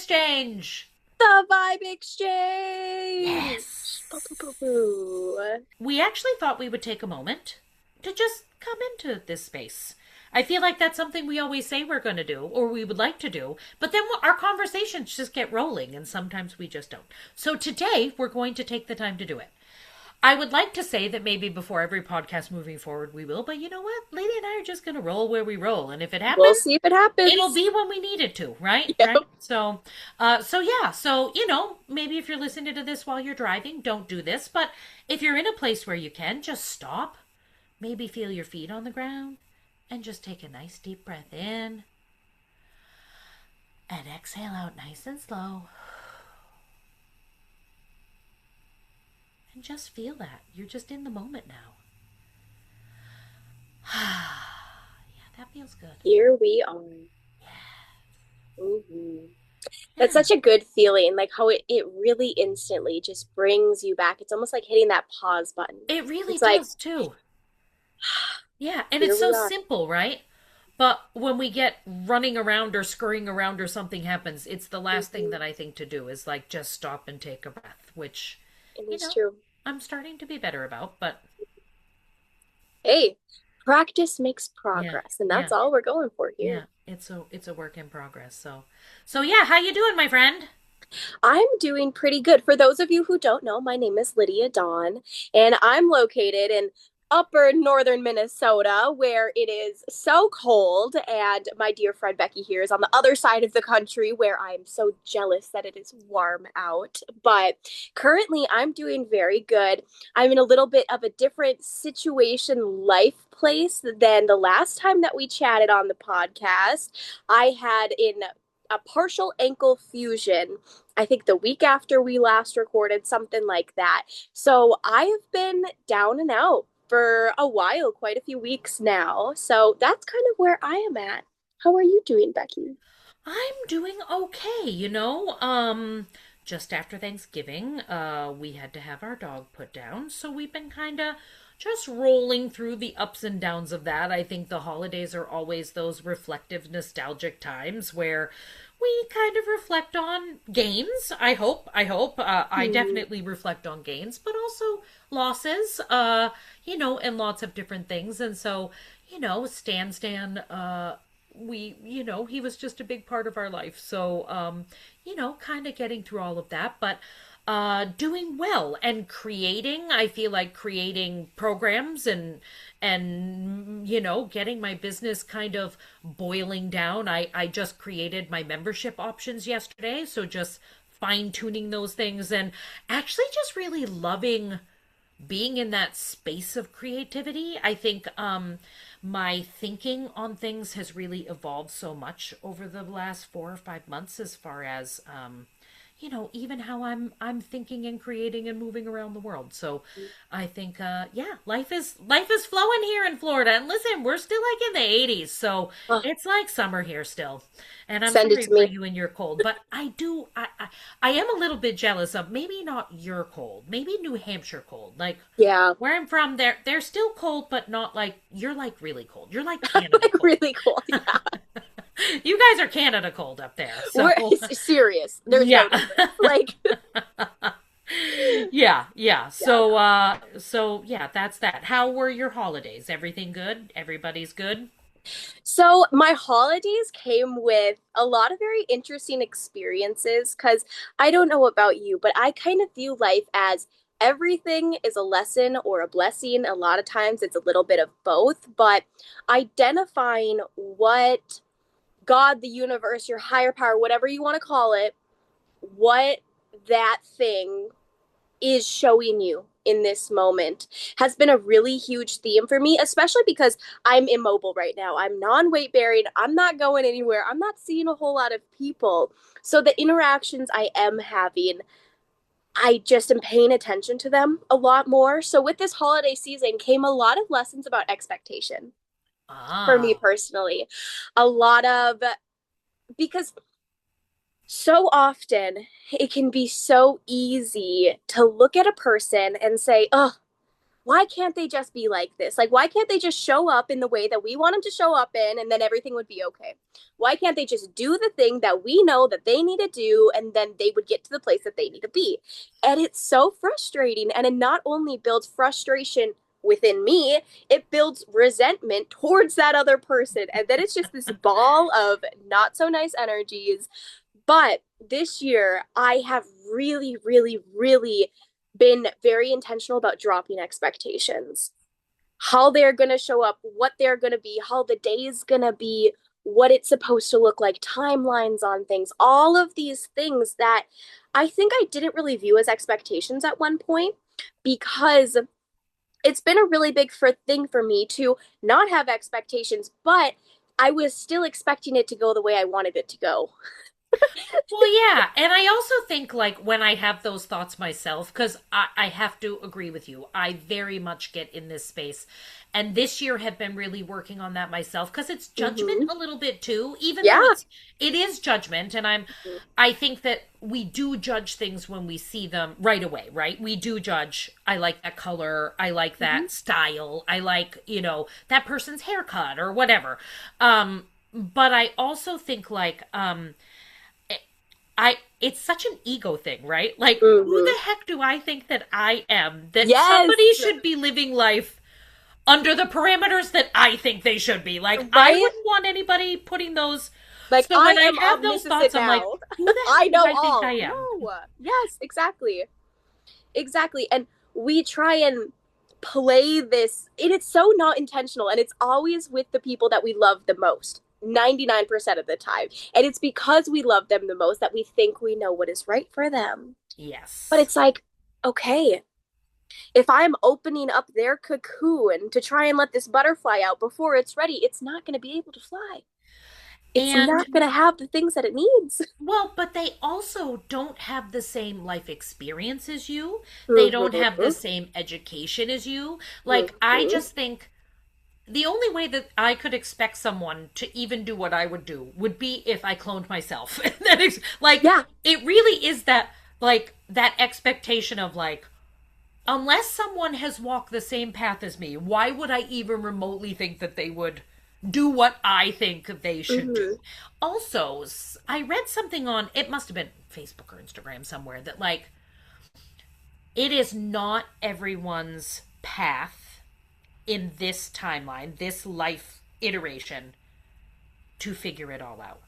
exchange. The vibe exchange. Yes. Boo. We actually thought we would take a moment to just come into this space. I feel like that's something we always say we're going to do or we would like to do, but then our conversations just get rolling and sometimes we just don't. So today we're going to take the time to do it. I would like to say that maybe before every podcast moving forward we will, but you know what? Lady and I are just going to roll where we roll. And if it We'll happens, see if it it'll happens. be when we need it to, right? Yep. Right. So maybe if you're listening to this while you're driving, don't do this. But if you're in a place where you can, just stop. Maybe feel your feet on the ground and just take a nice deep breath in and exhale out nice and slow. And just feel that. You're just in the moment now. Yeah, that feels good. Here we are. Mhm. That's Yeah, such a good feeling, like how it really instantly just brings you back. It's almost like hitting that pause button. it really It's like, does too. Yeah, and here it's we so are. simple, right? But when we get running around or scurrying around or something happens, it's the last thing Mhm. that I think to do is like just stop and take a breath, which, It you is know, true. I'm starting to be better about, but Hey, practice makes yeah, progress, and yeah, that's all we're going for here. yeah. It's a work in progress. So yeah, how you doing, my friend? I'm doing pretty good. For those of you who don't know, my name is Lydia Dawn, and I'm located in upper northern Minnesota, where it is so cold. And my dear friend Becky here is on the other side of the country, where I'm so jealous that it is warm out. But currently, I'm doing very good. I'm in a little bit of a different situation, life place than the last time that we chatted on the podcast. I had in a partial ankle fusion, I think the week after we last recorded, something like that. So I have been down and out for a while, quite a few weeks now. So that's kind of where I am at. How are you doing, Becky? I'm doing okay, just after Thanksgiving, we had to have our dog put down, so we've been kind of just rolling through the ups and downs of that. I think the holidays are always those reflective, nostalgic times where we kind of reflect on gains. I Hmm. definitely reflect on gains, but also losses, and lots of different things. And so, Stan, he was just a big part of our life. So, kind of getting through all of that, but doing well and creating. I feel like creating programs and getting my business kind of boiling down. I just created my membership options yesterday, so just fine tuning those things and actually just really loving being in that space of creativity. I think my thinking on things has really evolved so much over the last 4 or 5 months as far as even how I'm thinking and creating and moving around the world. So I think yeah, life is flowing here in Florida. And listen, we're still like in the 80s, so Oh, it's like summer here still. And I'm send it sorry to for me. you and your cold, but I am a little bit jealous of maybe not your cold, maybe New Hampshire cold. Like Yeah, where I'm from, they're still cold, but not like you're like really cold. You're like Canada like cold. really cool. Yeah, You guys are Canada cold up there. we're So serious. There's no yeah. difference. Like, Yeah. yeah. So yeah, that's that. How were your holidays? Everything good? Everybody's good? So my holidays came with a lot of very interesting experiences because I don't know about you, but I kind of view life as everything is a lesson or a blessing. A lot of times it's a little bit of both, but identifying what God, the universe, your higher power, whatever you want to call it, what that thing is showing you in this moment has been a really huge theme for me, especially because I'm immobile right now. I'm non weight bearing. I'm not going anywhere. I'm not seeing a whole lot of people. So the interactions I am having, I just am paying attention to them a lot more. So with this holiday season came a lot of lessons about expectation for me Ah. personally. A lot of, because so often it can be so easy to look at a person and say, oh, why can't they just be like this? Like, why can't they just show up in the way that we want them to show up in and then everything would be okay? Why can't they just do the thing that we know that they need to do and then they would get to the place that they need to be? And it's so frustrating. And it not only builds frustration within me, it builds resentment towards that other person. And then it's just this ball of not so nice energies. But this year, I have really, really, really been very intentional about dropping expectations. How they're going to show up, what they're going to be, how the day is going to be, what it's supposed to look like, timelines on things, all of these things that I think I didn't really view as expectations at one point because it's been a really big thing for me to not have expectations, but I was still expecting it to go the way I wanted it to go. Well, yeah. And I also think, like, when I have those thoughts myself, because I have to agree with you, I very much get in this space. And this year have been really working on that myself because it's judgment Mm-hmm. a little bit too, even though Yeah. it is judgment. And I think that we do judge things when we see them right away, right? We do judge, I like that color, I like Mm-hmm. that style, I like, that person's haircut or whatever. But I also think, like, it's such an ego thing, right? Like, who Mm-hmm. the heck do I think that I am that Yes. somebody should be living life under the parameters that I think they should be? Like, I Right? wouldn't want anybody putting those. Like So when I I am have those omniscient thoughts, I'm like, now. who the I heck do know I think I all. am? No. Yes, exactly. Exactly. And we try and play this, and it's so not intentional, and it's always with the people that we love the most. 99% of the time. And it's because we love them the most that we think we know what is right for them. But Yes. it's like, okay, if I'm opening up their cocoon to try and let this butterfly out before it's ready, it's not going to be able to fly. It's And not going to have the things that it needs. well, but they also don't have the same life experience as you. They don't have the Mm-hmm. same education as you. Like, I Mm-hmm. just think the only way that I could expect someone to even do what I would do would be if I cloned myself. Like, Yeah. it really is that, like, that expectation of, like, unless someone has walked the same path as me, why would I even remotely think that they would do what I think they should Mm-hmm. do? Also, I read something on, it must have been Facebook or Instagram somewhere, that, like, it is not everyone's path in this timeline, this life iteration, to figure it all out.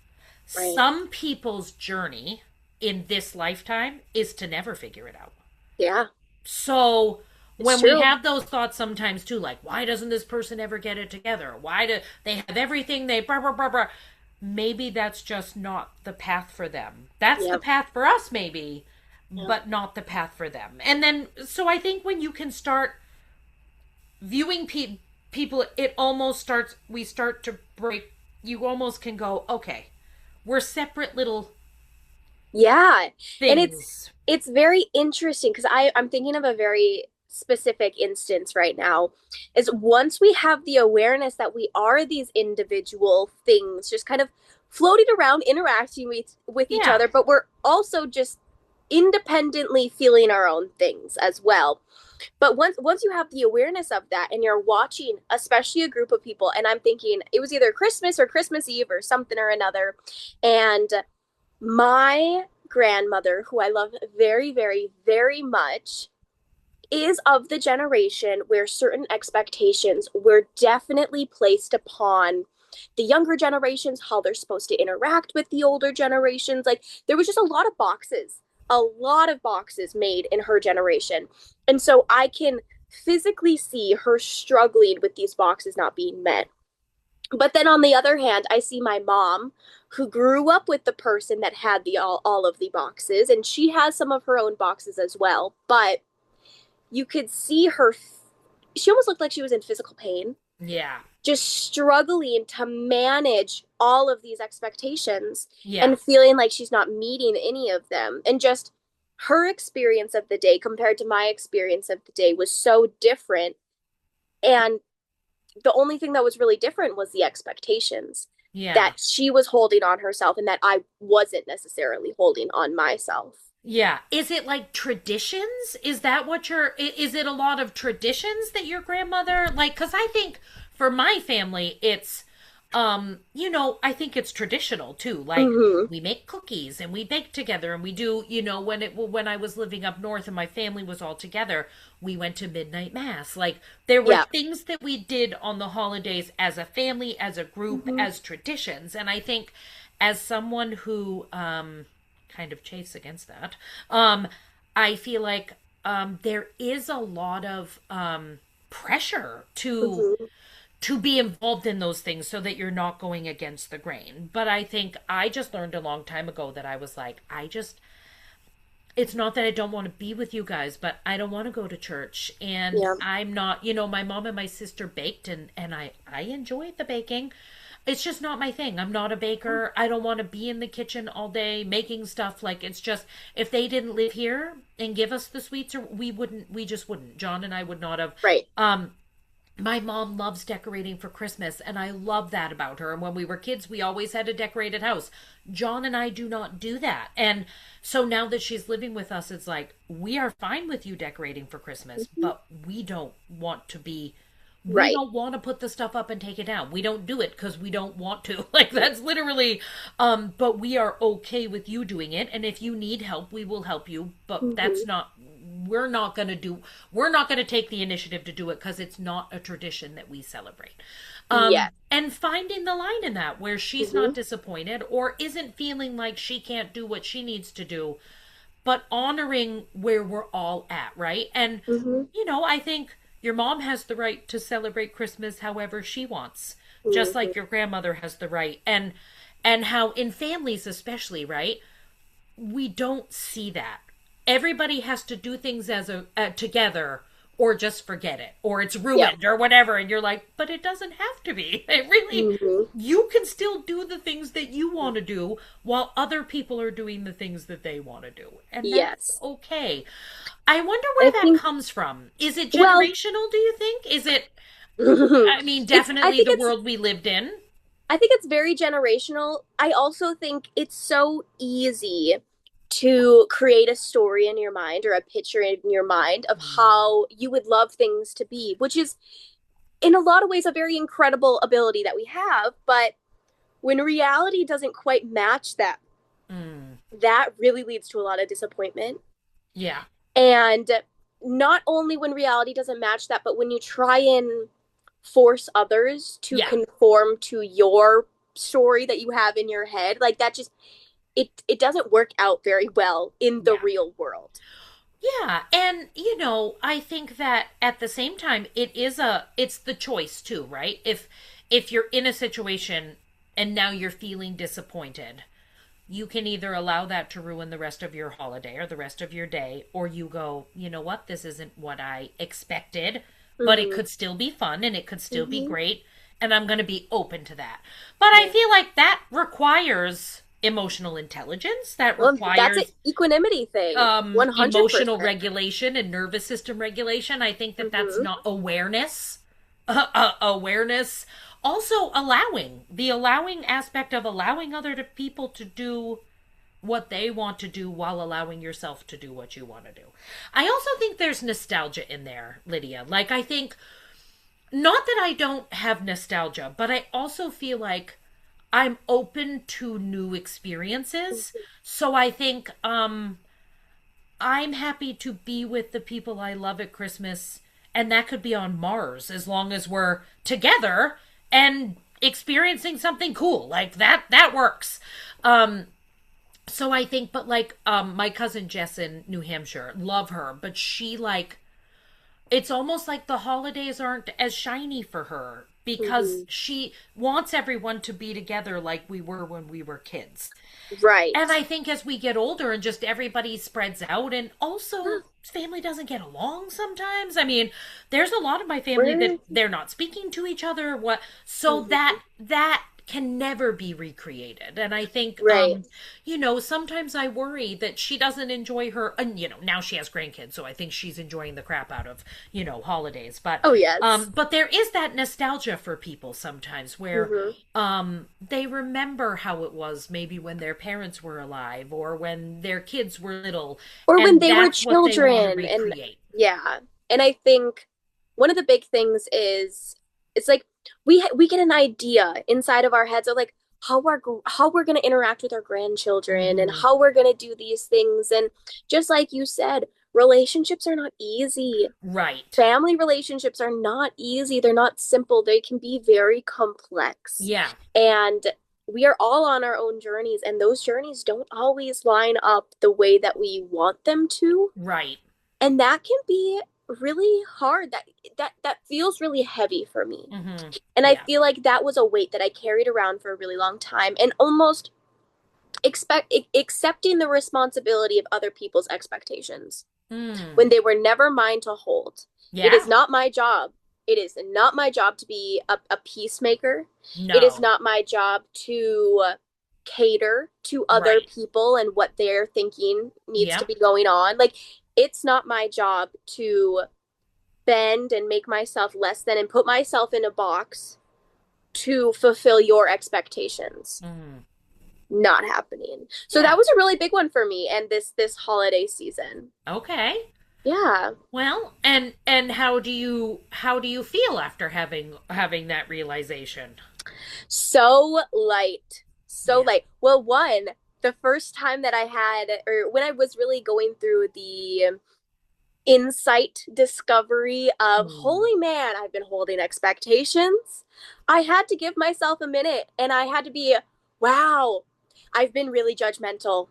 Right. Some people's journey in this lifetime is to never figure it out. Yeah. So It's when we true. have those thoughts sometimes too, like, why doesn't this person ever get it together? Why do they have everything they blah blah blah blah? Maybe that's just not the path for them. That's the Yep. path for us, maybe, Yep. but not the path for them. And then, so I think when you can start viewing people, it almost starts, we start to break, you almost can go, okay, we're separate little Yeah. And things. it's very interesting because I'm thinking of a very specific instance right now is once we have the awareness that we are these individual things just kind of floating around interacting with each Yeah. other, but we're also just independently feeling our own things as well. But once you have the awareness of that and you're watching especially a group of people, and I'm thinking it was either Christmas or Christmas Eve or something or another, and my grandmother, who I love very, very, very much, is of the generation where certain expectations were definitely placed upon the younger generations, how they're supposed to interact with the older generations. Like, there was just a lot of boxes made in her generation. And so I can physically see her struggling with these boxes not being met. But then on the other hand, I see my mom who grew up with the person that had the all of the boxes, and she has some of her own boxes as well, but you could see her, she almost looked like she was in physical pain, Yeah. just struggling to manage all of these expectations Yeah. and feeling like she's not meeting any of them. And just her experience of the day compared to my experience of the day was so different. And the only thing that was really different was the expectations. Yeah. that she was holding on herself and that I wasn't necessarily holding on myself. Yeah. Is it like traditions? Is that what is it a lot of traditions that your grandmother, like, cuz I think for my family it's I think it's traditional too. Like Hmm. we make cookies and we bake together and we do, when I was living up north and my family was all together, we went to midnight mass. Like there were Yeah. things that we did on the holidays as a family, as a group, Hmm. as traditions. And I think as someone who kind of chase against that. I feel like there is a lot of pressure Hmm. to be involved in those things so that you're not going against the grain. But I think I just learned a long time ago that I was like, it's not that I don't want to be with you guys, but I don't want to go to church. And Yeah. I'm not, my mom and my sister baked and I enjoyed the baking. It's just not my thing. I'm not a baker. I don't want to be in the kitchen all day making stuff. Like it's just if they didn't live here and give us the sweets, or we just wouldn't. John and I would not have. Right. Um, my mom loves decorating for Christmas, and I love that about her. And when we were kids, we always had a decorated house. John and I do not do that. And so now that she's living with us, it's like, we are fine with you decorating for Christmas, Hmm. but we Right. don't want to put the stuff up and take it down. We don't do it because we don't want to. Like that's literally, but we are okay with you doing it. And if you need help, we will help you. But Hmm. we're not going to we're not going to take the initiative to do it because it's not a tradition that we celebrate. Yeah. And finding the line in that where she's not Hmm. disappointed or isn't feeling like she can't do what she needs to do, but honoring where we're all at, right? And, Hmm. I think your mom has the right to celebrate Christmas however she wants, just Hmm. like your grandmother has the right. And how in families especially, right? We don't see that. Everybody has to do things as a together or just forget it or it's Yeah. ruined or whatever and you're like, but it doesn't have to be. It really Hmm. you can still do the things that you want to do while other people are doing the things that they want to do. And that's Yes. okay. I wonder I where that think, comes from. Is it well, generational, do you think? Is it I mean, it's, I definitely think the it's, world we lived in. I think it's very generational. I also think it's so easy to create a story in your mind or a picture in your mind of Mm. how you would love things to be, which is in a lot of ways a very incredible ability that we have. But when reality doesn't quite match that, Mm. that really leads to a lot of disappointment. Yeah. And not only when reality doesn't match that, but when you try and force others to Yeah. conform to your story that you have in your head, like that just it doesn't work out very well in the Yeah. real world. Yeah, and I think that at the same time it's the choice too, right? If you're in a situation and now you're feeling disappointed, you can either allow that to ruin the rest of your holiday or the rest of your day, or you go, you know what, this isn't what I expected, but it Mm-hmm. could still be fun and it could still be Mm-hmm. great, and I'm going to be open to that. But I Yeah. feel like that requires emotional intelligence, that Well, that's an requires equanimity thing. 100%. emotional regulation and nervous system regulation. I think that that's Mm-hmm. not awareness. Awareness. Also, the allowing aspect of allowing other people to do what they want to do while allowing yourself to do what you want to do. I also think there's nostalgia in there, Lydia. Like, I think, not that I don't have nostalgia, but I also feel like I'm open to new experiences. So I think I'm happy to be with the people I love at Christmas, and that could be on Mars as long as we're together and experiencing something cool. Like that works. So I think, but like my cousin Jess in New Hampshire, love her, but she like it's almost like the holidays aren't as shiny for her because Mm-hmm. she wants everyone to be together like we were when we were kids. Right. And I think as we get older and just everybody spreads out, and also family doesn't get along sometimes. I mean, there's a lot of my family that We're they're not speaking to each other. What so mm-hmm. that can never be recreated. And I think, Right. sometimes I worry that she doesn't enjoy her, and, now she has grandkids, so I think she's enjoying the crap out of, holidays. Oh, yes. But there is that nostalgia for people sometimes where, Hmm. they remember how it was maybe when their parents were alive or when their kids were little, Or when and they were that's what they want to children. And recreate. yeah. And I think one of the big things is it's like we get an idea inside of our heads of like how we're going to interact with our grandchildren and Hmm. how we're going to do these things. And just like you said, relationships are not easy. Right. Family relationships are not easy. They're not simple. They can be very complex. Yeah. And we are all on our own journeys, and those journeys don't always line up the way that we want them to. Right. And that can be really hard. That feels really heavy for me. Hmm. And I Yeah. feel like that was a weight that I carried around for a really long time and almost accepting the responsibility of other people's expectations Mm. when they were never mine to hold. It is Yeah. not my job. It is not my job to be a peacemaker. It is No. not my job to cater to other Right. people and what they're thinking needs to Yep. be going on. Like, it's not my job to bend and make myself less than and put myself in a box to fulfill your expectations. Mm. Not happening. So Yeah. that was a really big one for me and this holiday season. Okay. Yeah. Well, and how do you feel after having that realization? So light. So Yeah. light. Well, one, the first time that I had, or when I was really going through the insight discovery of, Mm. holy man, I've been holding expectations. I had to give myself a minute and I had to be, wow, I've been really judgmental.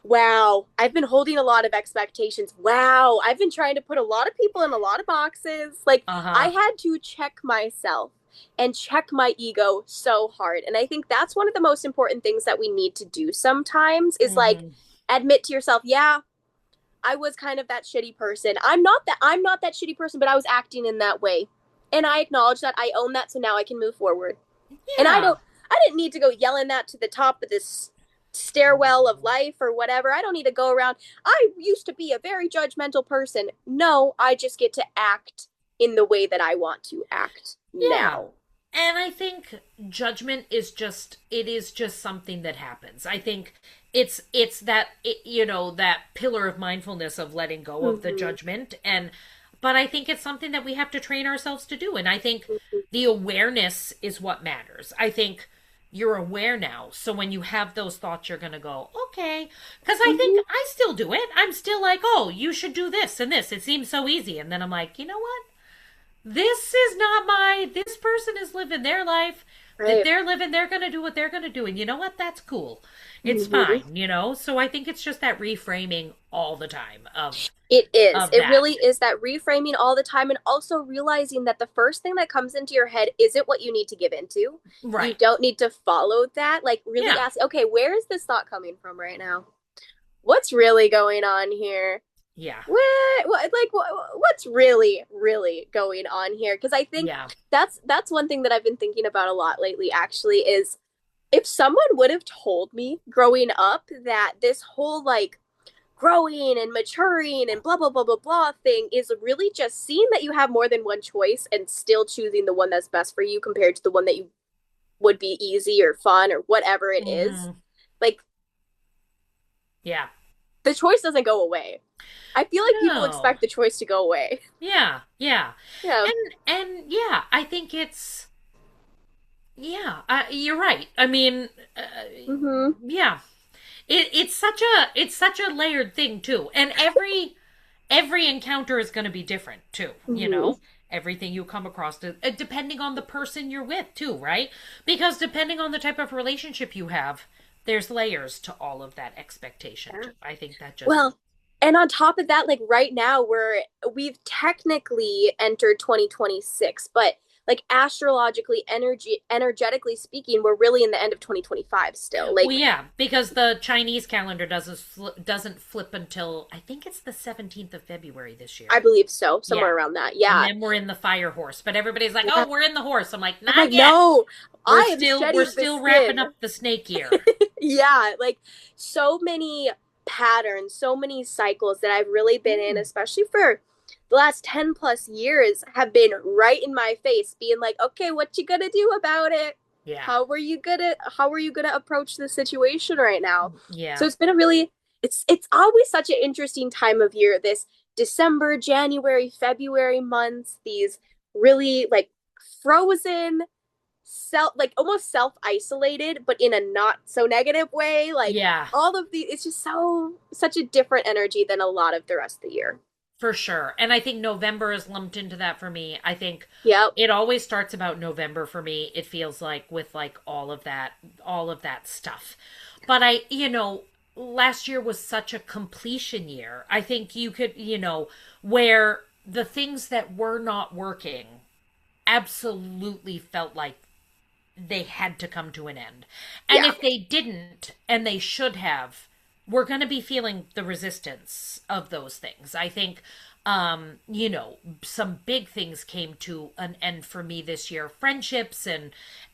Wow, I've been holding a lot of expectations. Wow, I've been trying to put a lot of people in a lot of boxes. Like, I Uh-huh. had to check myself and check my ego so hard. And I think that's one of the most important things that we need to do sometimes is like Hmm. admit to yourself, yeah, I was kind of that shitty person. I'm not that shitty person, but I was acting in that way. And I acknowledge that. I own that, so now I can move forward. And Yeah. I didn't need to go yelling that to the top of this stairwell of life or whatever. I don't need to go around. I used to be a very judgmental person. No, I just get to act in the way that I want to act Yeah. now. And I think judgment is just something that happens. I think it's that pillar of mindfulness of letting go of the Mm-hmm. judgment, and but I think it's something that we have to train ourselves to do, and I think the awareness is what matters. I think you're aware now, so when you have those thoughts you're going to go, okay, because I think Mm-hmm. I still do it. I'm still like, oh, you should do this and this, it seems so easy, and then I'm like, you know what, this person is living their life. That Right. they're living, they're going to do what they're going to do. And you know what? That's cool. It's Mm-hmm. fine. So I think it's just that reframing all the time It is. of It that. really is that reframing all the time and also realizing that the first thing that comes into your head isn't what you need to give into. You Right. don't need to follow that. Like, really Yeah. ask, okay, where is this thought coming from right now? What's really going on here? Yeah. What's really going on here? Because I think Yeah. that's one thing that I've been thinking about a lot lately, actually, is if someone would have told me growing up that this whole like growing and maturing and blah blah blah blah blah thing is really just seeing that you have more than one choice and still choosing the one that's best for you compared to the one that you would be easy or fun or whatever it is. Hmm. Like, Yeah. the choice doesn't go away. I feel like people No. expect the choice to go away. Yeah. Yeah. Yeah. And yeah, I think you're right. I mean, Mm-hmm. yeah. It's such a layered thing too. And every encounter is going to be different too. Mm-hmm. Everything you come across depending on the person you're with too, right? Because depending on the type of relationship you have, there's layers to all of that expectation Yeah. too. I think that just Well, and on top of that, like right now we've technically entered 2026, but like astrologically, energetically speaking, we're really in the end of 2025 still. well, Like, yeah, because the Chinese calendar doesn't flip until I think it's the 17th of February this I year. believe so, Yeah. somewhere around that. And Yeah. then we're in the fire horse. But everybody's like, Yeah. "Oh, we're in the horse." I'm like, I'm "Not like, yet." no, I am We're shedding the still wrapping skin. up the snake year. Yeah, like so many patterns, so many cycles that I've really been in, Mm, especially for the last 10 plus years, have been right in my face, being like, okay, what you gonna do about it? yeah. How are you gonna approach the situation right now? So Yeah. it's been a really it's always such an interesting time of year, this December, January, February months, these really like frozen, almost self isolated, but in a not so negative way. Like Yeah. all of the, it's just such a different energy than a lot of the rest of the year. For sure. And I think November is lumped into that for me. I think Yep. it always starts about November for me. It feels like with like all of that stuff. But last year was such a completion year. I think you could, where the things that were not working absolutely felt like they had to come to an end. And Yeah. if they didn't, and they should have, we're going to be feeling the resistance of those things. I think, some big things came to an end for me this year, friendships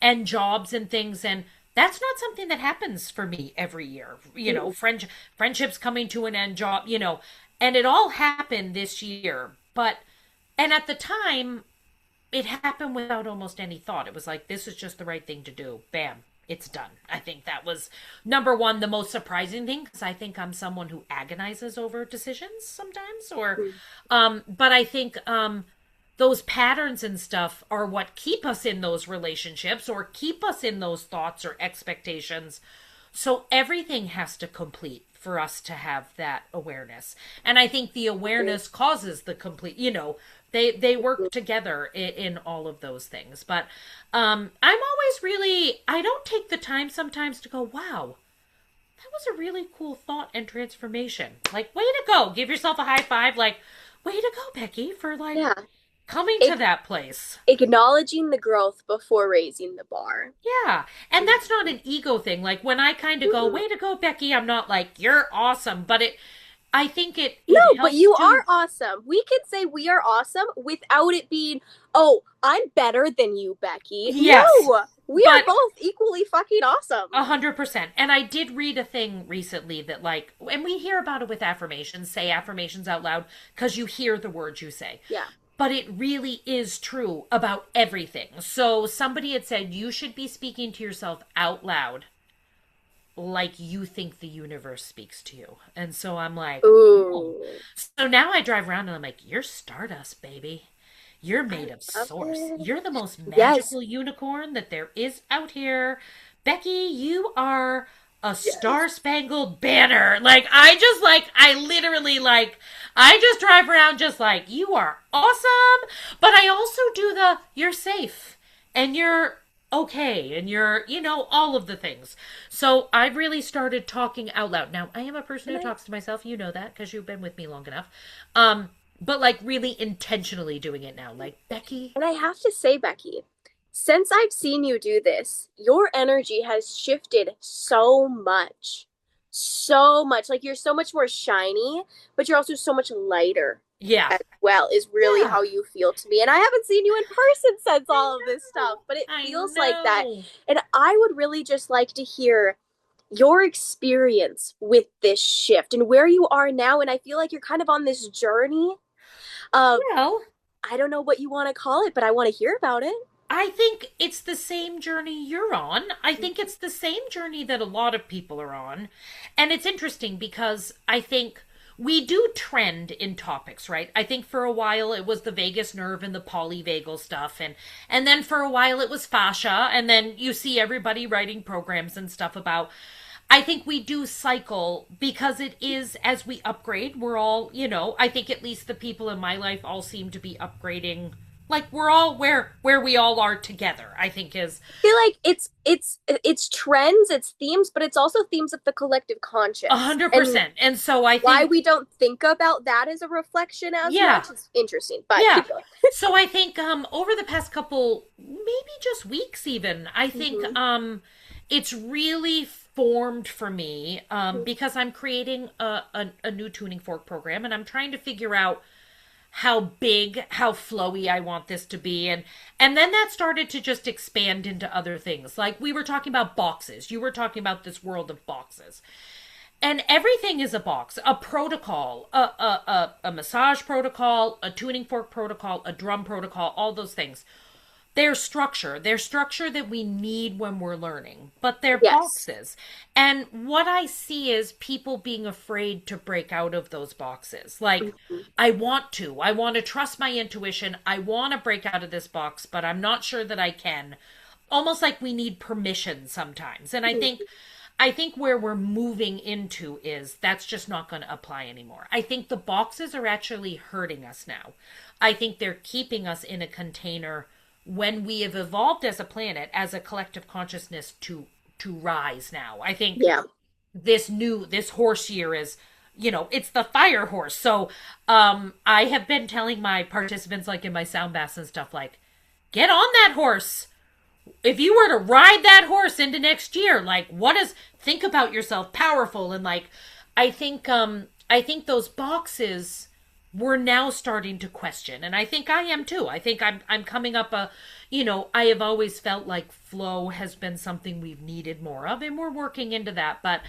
and jobs and things. And that's not something that happens for me every year. Mm. Friendships coming to an end, and it all happened this year. And at the time, it happened without almost any thought. It was like, this is just the right thing to do. Bam, it's done. I think that was number one, the most surprising thing, because I think I'm someone who agonizes over decisions sometimes. But I think those patterns and stuff are what keep us in those relationships or keep us in those thoughts or expectations. So everything has to complete for us to have that awareness. And I think the awareness causes the complete, they work together in all of those things. But I'm always really, I don't take the time sometimes to go, wow, that was a really cool thought and transformation. Like, way to go. Give yourself a high five. Like, way to go, Becky, for like Yeah. coming to A- that place. Acknowledging the growth before raising the bar. Yeah. And that's not an ego thing. Like when I kind of go, Mm-mm. way to go, Becky, I'm not like, you're awesome. But I think it No, but helps you to, are awesome. We can say we are awesome without it being, oh, I'm better than you, Becky. yes. No, we are But both equally fucking awesome. 100%. And I did read a thing recently that, like, and we hear about it with affirmations, say affirmations out loud because you hear the words you say. Yeah. But it really is true about everything. So somebody had said you should be speaking to yourself out loud like you think the universe speaks to you. And so I'm like, oh. Ooh, So now I drive around and I'm like, you're stardust, baby. You're I made of love source. it. You're the most Yes. magical unicorn that there is out here. Becky, you are a Yes. star-spangled banner. I literally I just drive around just like, you are awesome. But I also do you're safe and you're okay and you're, all of the things. So I've really started talking out loud. Now, I am a person And who I talks to myself. You know that because you've been with me long enough. But like really intentionally doing it now. Like, Becky, and I have to say, Becky, since I've seen you do this, your energy has shifted so much. So much. Like you're so much more shiny, but you're also so much lighter yeah. as well, is really Yeah. how you feel to me. And I haven't seen you in person since I all of this stuff, know. but it I feels like that. know. And I would really just like to hear your experience with this shift and where you are now. And I feel like you're kind of on this journey of, Well, I don't know what you want to call it, but I want to hear about it. I think it's the same journey you're on. I think it's the same journey that a lot of people are on. And it's interesting because I think we do trend in topics, right? I think for a while it was the vagus nerve and the polyvagal stuff and then for a while it was fascia and then you see everybody writing programs and stuff about I think we do cycle because it is as we upgrade, we're all, I think at least the people in my life all seem to be upgrading like we're all where we all are together, I think is I feel like it's trends, it's themes, but it's also themes of the collective a conscious. hundred And percent. And so I why think we don't think about that as a reflection as yeah, much is interesting. But yeah. keep going. So I think over the past couple maybe just weeks even, I think Mm-hmm. it's really formed for me because I'm creating a new tuning fork program and I'm trying to figure out how big, how flowy I want this to be. And then that started to just expand into other things. Like we were talking about boxes. You were talking about this world of boxes. And everything is a box, a protocol, a massage protocol, a tuning fork protocol, a drum protocol, all those things. They're structure that we need when we're learning, but they're Yes. boxes. And what I see is people being afraid to break out of those boxes. Like, Mhm. I want to trust my intuition. I want to break out of this box, but I'm not sure that I can. Almost like we need permission sometimes. And I think where we're moving into is that's just not going to apply anymore. I think the boxes are actually hurting us now. I think they're keeping us in a container when we have evolved as a planet, as a collective consciousness to rise now. I think Yeah. this horse year is, it's the fire horse. So I have been telling my participants, like in my sound baths and stuff, like, get on that horse. If you were to ride that horse into next year, like, think about yourself powerful. And like, I think those boxes we're now starting to question, and I think I am too. I think I'm coming up I have always felt like flow has been something we've needed more of, and we're working into that. But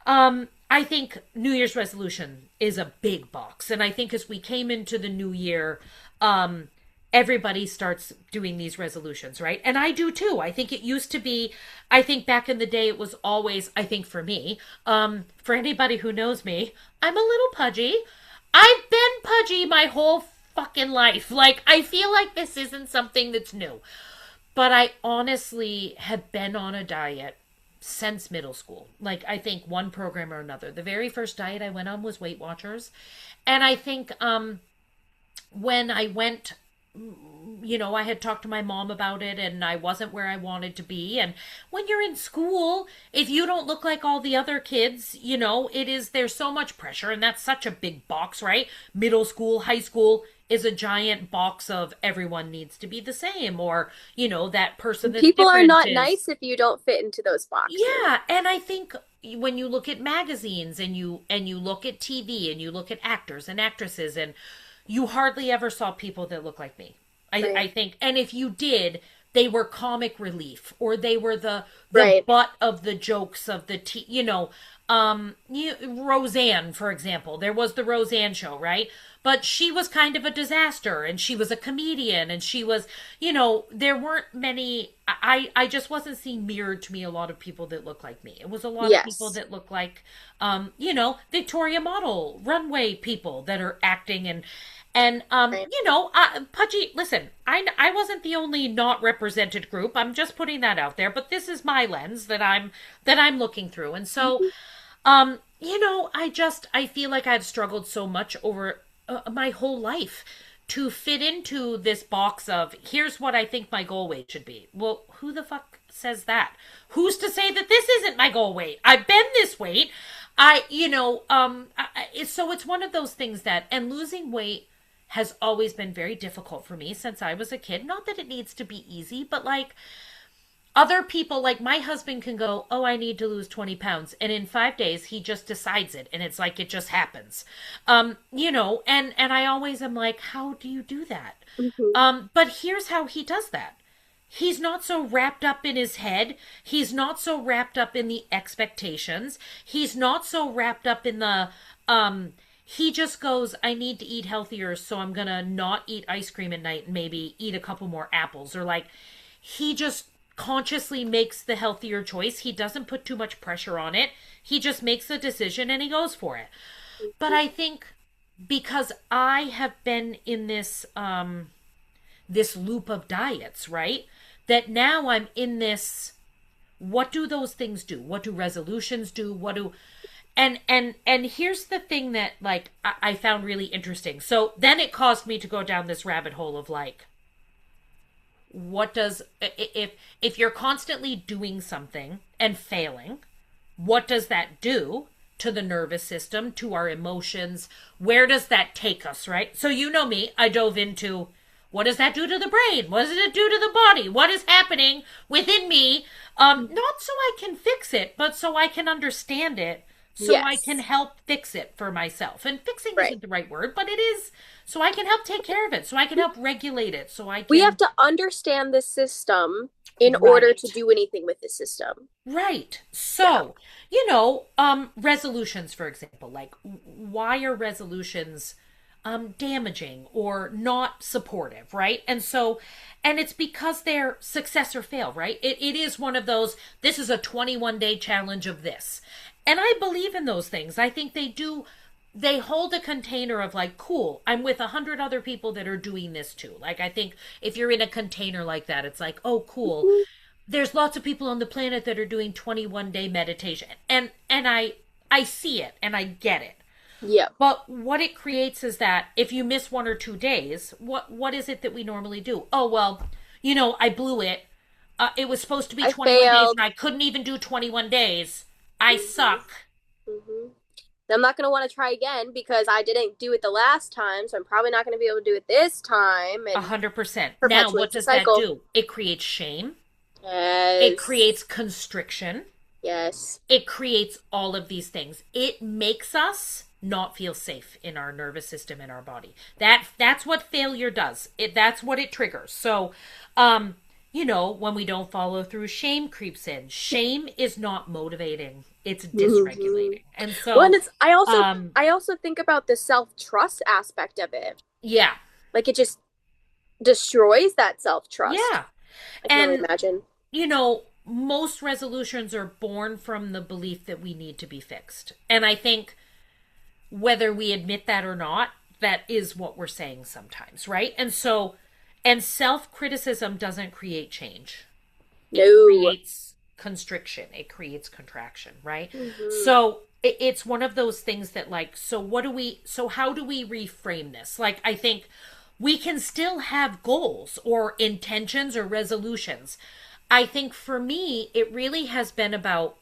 I think New Year's resolution is a big box, and I think as we came into the new year, everybody starts doing these resolutions, right? And I do too. I think it used to be, I think back in the day, it was always, I think for me, for anybody who knows me, I'm a little pudgy. I've been pudgy my whole fucking life. Like, I feel like this isn't something that's new. But I honestly have been on a diet since middle school. Like, I think one program or another. The very first diet I went on was Weight Watchers. And I think when I went, I had talked to my mom about it and I wasn't where I wanted to be. And when you're in school, if you don't look like all the other kids, there's so much pressure, and that's such a big box, right? Middle school, high school is a giant box of everyone needs to be the same, or, that person that's People are different not is. nice if you don't fit into those boxes. Yeah, and I think when you look at magazines and you look at TV and you look at actors and actresses, and you hardly ever saw people that look like me. I Right. think, and if you did, they were comic relief, or they were the Right. butt of the jokes of Roseanne, for example. There was the Roseanne show, right? But she was kind of a disaster, and she was a comedian, and she was, there weren't many. I just wasn't seeing mirrored to me a lot of people that look like me. It was a lot of people Yes. that look like, Victoria model runway people that are acting and Right. Pudgy. Listen, I wasn't the only not represented group. I'm just putting that out there. But this is my lens that I'm looking through, and so Mhm. I feel like I've struggled so much over my whole life to fit into this box of here's what I think my goal weight should be. Well, who the fuck says that? Who's to say that this isn't my goal weight? I've been this weight. So it's one of those things and losing weight has always been very difficult for me since I was a kid. Not that it needs to be easy, but like other people, like my husband can go, oh, I need to lose 20 pounds. And in 5 days, he just decides it. And it's like, it just happens. And I always am like, how do you do that? Mhm. But here's how he does that. He's not so wrapped up in his head. He's not so wrapped up in the expectations. He's not so wrapped up in he just goes, I need to eat healthier, so I'm gonna not eat ice cream at night and maybe eat a couple more apples. Or like, he just consciously makes the healthier choice. He doesn't put too much pressure on it. He just makes the decision and he goes for it. But I think because I have been in this loop of diets, right? That now I'm in this, what do those things do? What do resolutions do? What do and here's the thing that like I found really interesting. So then it caused me to go down this rabbit hole of like, what does if you're constantly doing something and failing, what does that do to the nervous system, to our emotions? Where does that take us, right? So you know me, I dove into what does that do to the brain? What does it do to the body? What is happening within me? Not so I can fix it, but so I can understand it so I can Yes. help fix it for myself. And fixing Right. isn't the right word, but it is, so I can help take care of it, so I can help regulate it, so I We have can. to understand the system in order to Right. do anything with the system. Right. Yeah. So, resolutions, for example, like why are resolutions damaging or not supportive, right? And it's because they're success or fail, right? It is one of those, this is a 21-day challenge of this. And I believe in those things. I think they do, they hold a container of like, cool, I'm with 100 other people that are doing this too. Like, I think if you're in a container like that, it's like, oh, cool, Mhm. there's lots of people on the planet that are doing 21-day meditation, and I see it and I get it. Yep. But what it creates is that if you miss 1 or 2 days, what is it that we normally do? Oh, well, I blew it. It was supposed to be I 21 days and failed. I couldn't even do 21 days. I Hmm. suck. Hmm. I'm not going to want to try again because I didn't do it the last time, so I'm probably not going to be able to do it this time, and 100%. Now, what perpetuates the does that cycle. do? It creates shame. It Yes. creates constriction. Yes. It creates all of these things. It makes us not feel safe in our nervous system in our body. That's what failure does. That's what it triggers. So, when we don't follow through, shame creeps in. Shame is not motivating. It's Hmm. dysregulating. And Well, and so, it's I also um I also think about the self-trust aspect of it. yeah. Like it just destroys that self-trust. Yeah. I can only And imagine. most resolutions are born from the belief that we need to be fixed. And I think whether we admit that or not, that is what we're saying sometimes, right? And self criticism doesn't create change, it No. creates constriction, it creates contraction, right? Hmm. So it's one of those things that, like, so how do we reframe this? Like, I think we can still have goals or intentions or resolutions. I think for me, it really has been about,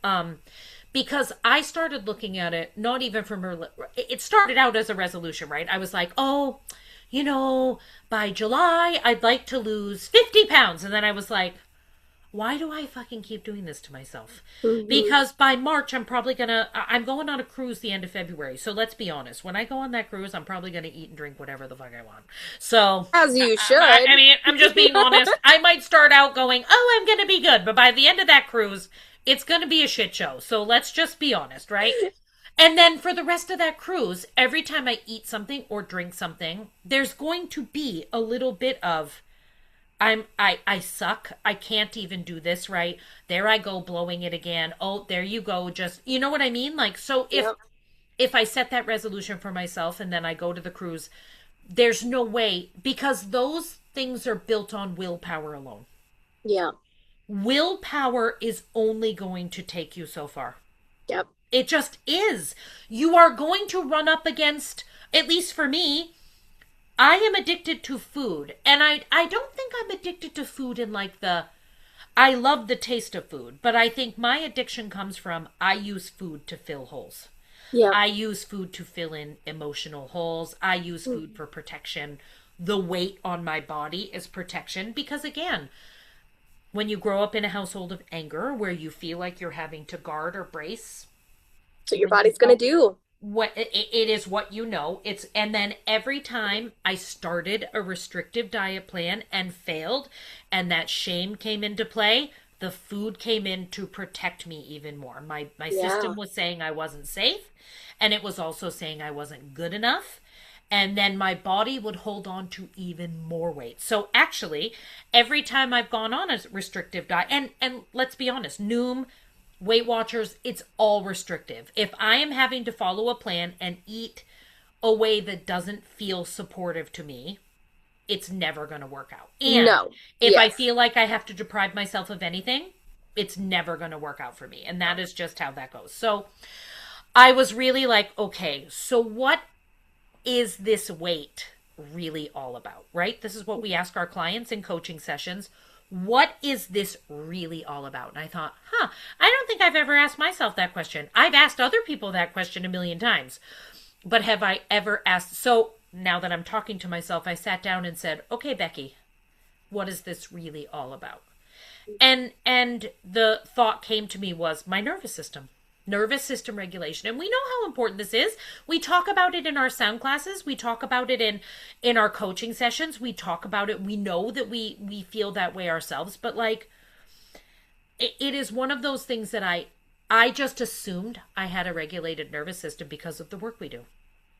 because I started looking at it not even from it started out as a resolution, right? I was like, oh, you know, by July, I'd like to lose 50 pounds. And then I was like, why do I fucking keep doing this to myself? Hmm. Because by March, I'm going on a cruise the end of February. So let's be honest. When I go on that cruise, I'm probably gonna eat and drink whatever the fuck I want. So, As you I should. mean, I'm just being honest. I might start out going, oh, I'm gonna be good. But by the end of that cruise, it's gonna be a shit show. So let's just be honest, right? And then for the rest of that cruise, every time I eat something or drink something, there's going to be a little bit of, I suck. I can't even do this right. There I go blowing it again. Oh, there you go. Just, you know what I mean? Like, so if Yep. if I set that resolution for myself and then I go to the cruise, there's no way, because those things are built on willpower alone. Yeah. Willpower is only going to take you so far. Yep. It just is. You are going to run up against, at least for me, I am addicted to food. And I don't think I'm addicted to food in like the, I love the taste of food, but I think my addiction comes from, I use food to fill holes. Yep. I use food to fill in emotional holes. I use food for protection. The weight on my body is protection because, again, when you grow up in a household of anger where you feel like you're having to guard or brace, So your when you body's gonna don't, do. what it is, what you know, it's, and then every time I started a restrictive diet plan and failed, and that shame came into play, the food came in to protect me even more. My system Yeah. was saying I wasn't safe, and it was also saying I wasn't good enough, and then my body would hold on to even more weight. So actually, every time I've gone on a restrictive diet, and let's be honest, Noom, Weight Watchers, it's all restrictive. If I am having to follow a plan and eat a way that doesn't feel supportive to me, it's never going to work out. And No. if I Yes. feel like I have to deprive myself of anything, it's never going to work out for me. And that is just how that goes. So I was really like, okay, so what is this weight really all about, right? This is what we ask our clients in coaching sessions. What is this really all about? And I thought, I don't think I've ever asked myself that question. I've asked other people that question a million times, but have I ever asked? So now that I'm talking to myself, I sat down and said, okay, Becky, what is this really all about? And the thought came to me was my nervous system. nervous system regulation. And we know how important this is. We talk about it in our sound classes, we talk about it in our coaching sessions, we talk about it. We know that we feel that way ourselves, but like it is one of those things that I just assumed I had a regulated nervous system because of the work we do,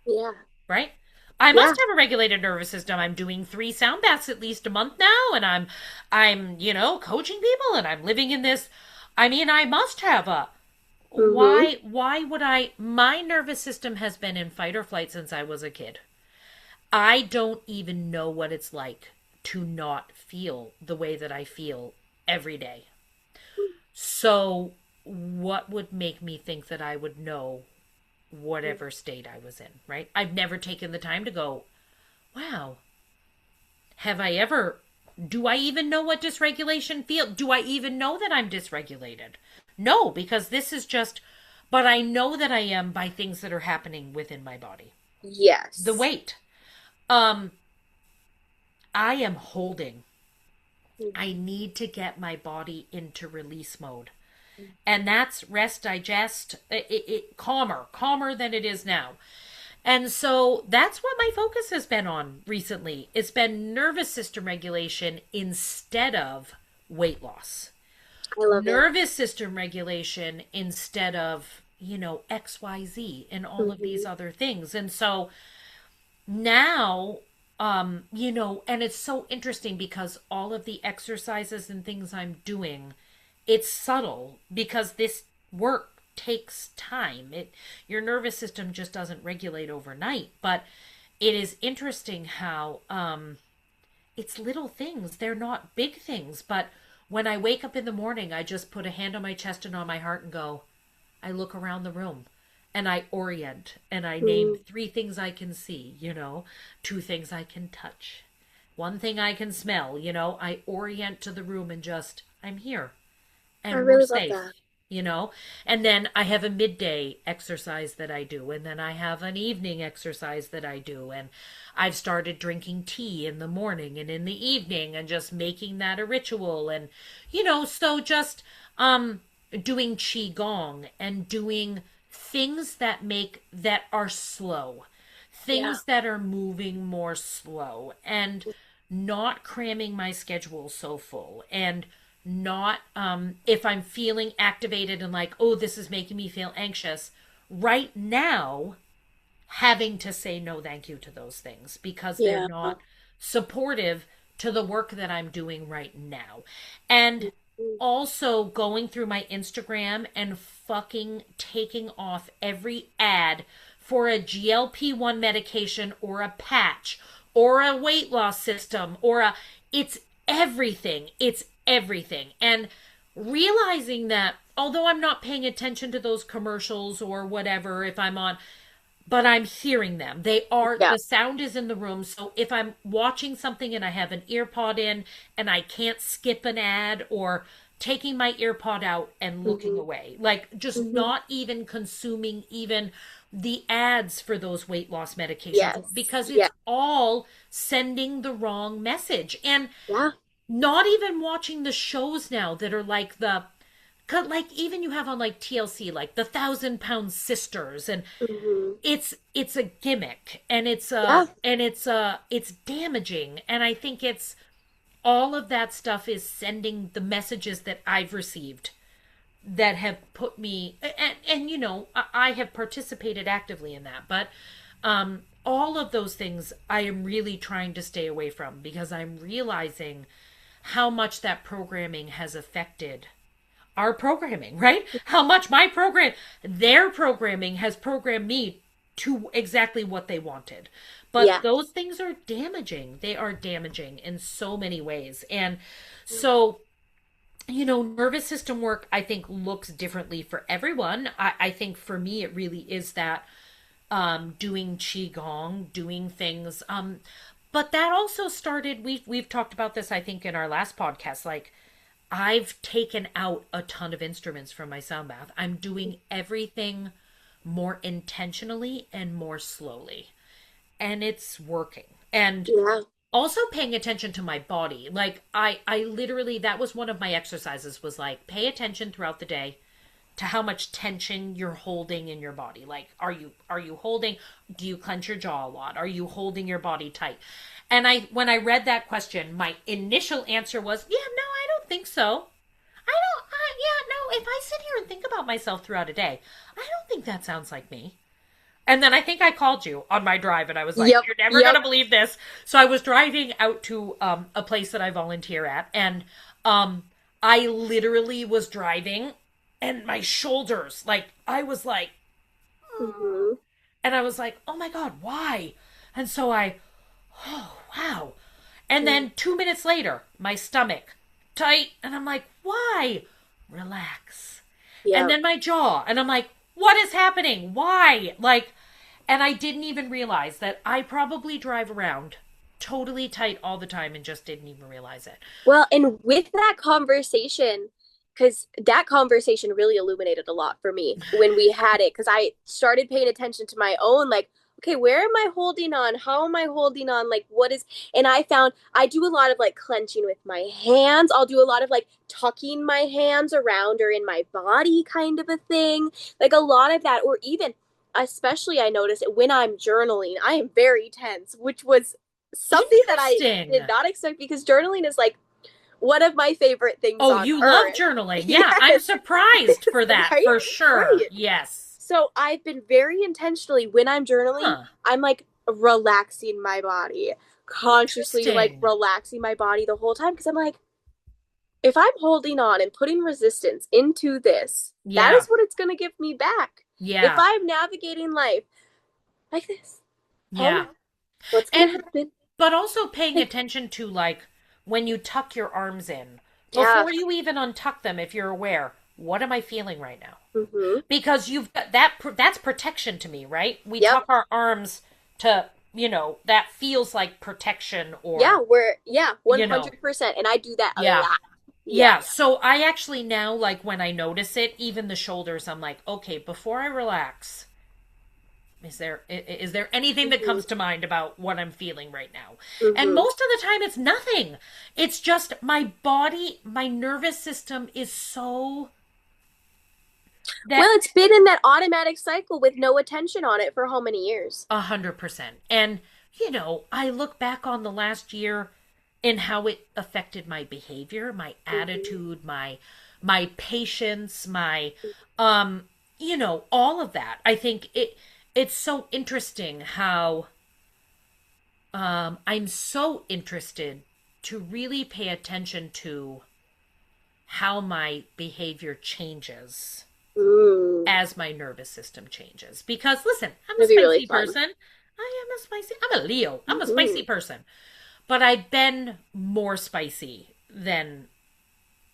Yeah. right? I Yeah. must have a regulated nervous system. I'm doing 3 sound baths at least a month now, and I'm coaching people, and I'm living in this. I mean, I must have a. Mm-hmm. Why would I? My nervous system has been in fight or flight since I was a kid. I don't even know what it's like to not feel the way that I feel every day. So, what would make me think that I would know whatever state I was in, right? I've never taken the time to go, wow, have I ever, do I even know what dysregulation feels? Do I even know that I'm dysregulated? No, because this is just, but I know that I am by things that are happening within my body. The Yes. weight. Um, I am holding. I need to get my body into release mode. And that's rest, digest, calmer than it is now. And so that's what my focus has been on recently. It's been nervous system regulation instead of weight loss. I love it. Nervous system regulation instead of, XYZ and all of these Mm-hmm. other things. And so now, and it's so interesting because all of the exercises and things I'm doing, it's subtle because this work takes time. Your nervous system just doesn't regulate overnight, but it is interesting how it's little things. They're not big things, but when I wake up in the morning, I just put a hand on my chest and on my heart and go, I look around the room and I orient and I name Mm. 3 things I can see, 2 things I can touch, 1 thing I can smell, I orient to the room and just, I'm here I and we're really love safe, that. you know? And then I have a midday exercise that I do, and then I have an evening exercise that I do. And I've started drinking tea in the morning and in the evening and just making that a ritual. And, so just doing qigong and doing things that are slow, Yeah. things that are moving more slow, and not cramming my schedule so full, and not if I'm feeling activated and like, oh, this is making me feel anxious right now, having to say no thank you to those things because they're Yeah. not supportive to the work that I'm doing right now. And Mhm. also going through my Instagram and fucking taking off every ad for a GLP-1 medication or a patch or a weight loss system or a it's everything. It's everything. And realizing that although I'm not paying attention to those commercials or whatever if I'm on, but I'm hearing them. They are, Yeah. the sound is in the room. So if I'm watching something and I have an ear pod in and I can't skip an ad, or taking my ear pod out and looking Hmm. away, like just Hmm. not even consuming even the ads for those weight loss medications Yes. because Yeah. it's all sending the wrong message. And Yeah. not even watching the shows now that are like like even you have on like TLC, like the 1,000 pound sisters, and Hmm. it's a gimmick, and Yeah. it's damaging. And I think it's all of that stuff is sending the messages that I've received that have put me, and I have participated actively in that, but all of those things I am really trying to stay away from because I'm realizing how much that programming has affected our programming, right? How much their programming has programmed me to exactly what they wanted. But Yeah. those things are damaging. They are damaging in so many ways. And so, nervous system work, I think, looks differently for everyone. I think for me, it really is that doing qigong, doing things. But that also started. We've talked about this, I think, in our last podcast. Like, I've taken out a ton of instruments from my sound bath. I'm doing everything more intentionally and more slowly, and it's working. And Yeah. also paying attention to my body. Like I literally, that was one of my exercises, was like pay attention throughout the day to how much tension you're holding in your body. Like, are you holding? Do you clench your jaw a lot? Are you holding your body tight? And when I read that question, my initial answer was, yeah, no, I don't think so. I don't. Yeah, no. If I sit here and think about myself throughout a day, I don't think that sounds like me. And then I think I called you on my drive, and I was like, Yep. "You're never Yep. gonna believe this." So I was driving out to a place that I volunteer at, and um, I literally was driving, and my shoulders, like I was like, Mm-hmm. and I was like, "Oh my God, why?" And so oh wow. And Mm-hmm. then 2 minutes later, my stomach tight, and I'm like, "Why?" Relax. And Yep. then my jaw, and I'm like, "What is happening? Why?" Like, and I didn't even realize that I probably drive around totally tight all the time and just didn't even realize it. Well, and with that conversation, because that conversation really illuminated a lot for me when we had it, because I started paying attention to my own, like, okay, where am I holding on? How am I holding on? Like, what is, and I found I do a lot of like clenching with my hands. I'll do a lot of like tucking my hands around or in my body kind of a thing. Like a lot of that, or even, especially I notice it when I'm journaling, I am very tense, which was something that I Interesting. did not expect because journaling is like one of my favorite things Oh, on you love earth. journaling. Yeah, I'm Yes, surprised for that right? for sure. Right. Yes. So I've been very intentionally when I'm journaling, Huh. I'm like relaxing my body, consciously like Interesting. relaxing my body the whole time because I'm like, if I'm holding on and putting resistance into this, that is Yeah. what it's going to give me back. If Yeah. I'm navigating life like this, oh Yeah. no, what's going to And happen? but also paying Like, attention to like when you tuck your arms in yeah. before you even untuck them if you're aware, what am I feeling right now? Mm-hmm. Because you've got that's protection to me, right? We Yep. tuck our arms to, that feels like protection Yeah, or, we're yeah, you know, 100%. And I do that a yeah. lot. Yeah. Yeah, so I actually now, like, when I notice it, even the shoulders, I'm like, okay, before I relax, is there anything that Mm-hmm. comes to mind about what I'm feeling right now? And Mm-hmm. most of the time, it's nothing. It's just my body, my nervous system is so that Well, it's been in that automatic cycle with no attention on it for how many years? 100%. And I look back on the last year and how it affected my behavior, my Mm-hmm. attitude, my patience, my all of that. I think it's so interesting how I'm so interested to really pay attention to how my behavior changes Mm. as my nervous system changes. Because listen, I'm a It'd be really spicy fun. person. I'm a Leo. I'm a Mm-hmm. spicy person. But I've been more spicy than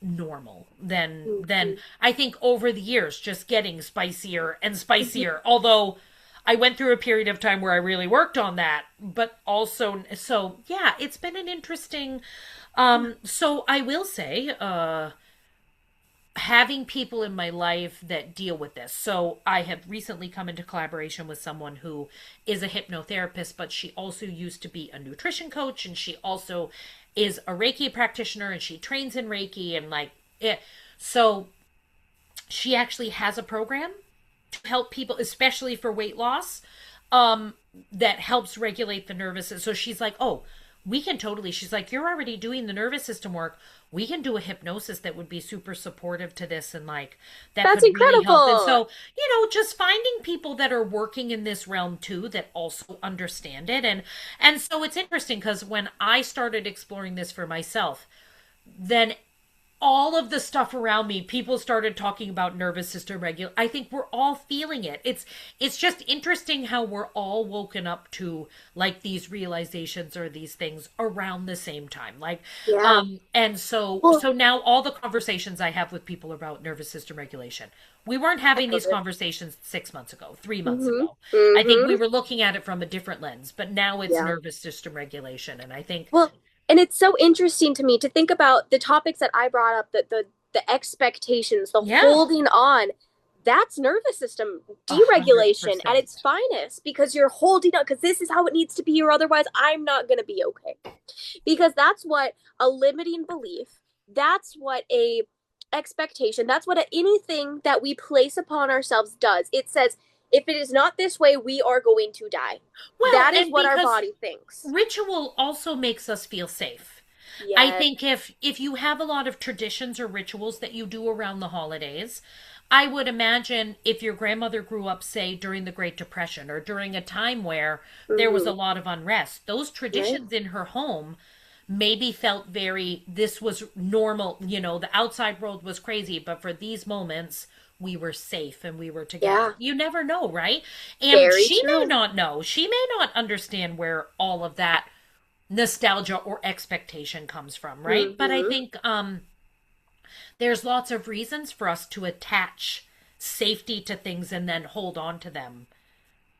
normal than Mm-hmm. I think over the years, just getting spicier and spicier. Although I went through a period of time where I really worked on that, but also, so yeah, it's been an interesting, so I will say, having people in my life that deal with this. So I have recently come into collaboration with someone who is a hypnotherapist, but she also used to be a nutrition coach, and she also is a Reiki practitioner, and she trains in Reiki and like it. So she actually has a program to help people, especially for weight loss, um, that helps regulate the nervous system. So she's like, oh, we can totally, she's like, you're already doing the nervous system work. We can do a hypnosis that would be super supportive to this and like that That's could really help. And incredible. so, just finding people that are working in this realm too that also understand it. And so it's interesting because when I started exploring this for myself, then all of the stuff around me, people started talking about nervous system regulation. I think we're all feeling it. It's just interesting how we're all woken up to like these realizations or these things around the same time. Like, Yeah. and so Well, so now all the conversations I have with people about nervous system regulation, we weren't I having love these it. conversations 6 months ago, 3 months Mm-hmm. ago. I think we Mm-hmm. were looking at it from a different lens, but now it's Yeah. nervous system regulation, and I think, Well, and it's so interesting to me to think about the topics that I brought up, the expectations, the yeah, holding on. That's nervous system a hundred deregulation at its percent, finest because you're holding on because this is how it needs to be or otherwise I'm not going to be okay. Because that's what a limiting belief, that's what expectation. That's what anything that we place upon ourselves does. It says, if it is not this way, we are going to die. Well, That is and what our because body thinks. ritual also makes us feel safe. I Yes. think if you have a lot of traditions or rituals that you do around the holidays, I would imagine if your grandmother grew up, say, during the Great Depression or during a time where there was a Mm-hmm. lot of unrest, those Right. traditions in her home maybe felt very, this was normal. The outside world was crazy, but for these moments, we were safe and we were together. Yeah. You never know, right? And Very she may true. not know. She may not understand where all of that nostalgia or expectation comes from, right? But I Mm-hmm. think there's lots of reasons for us to attach safety to things and then hold on to them.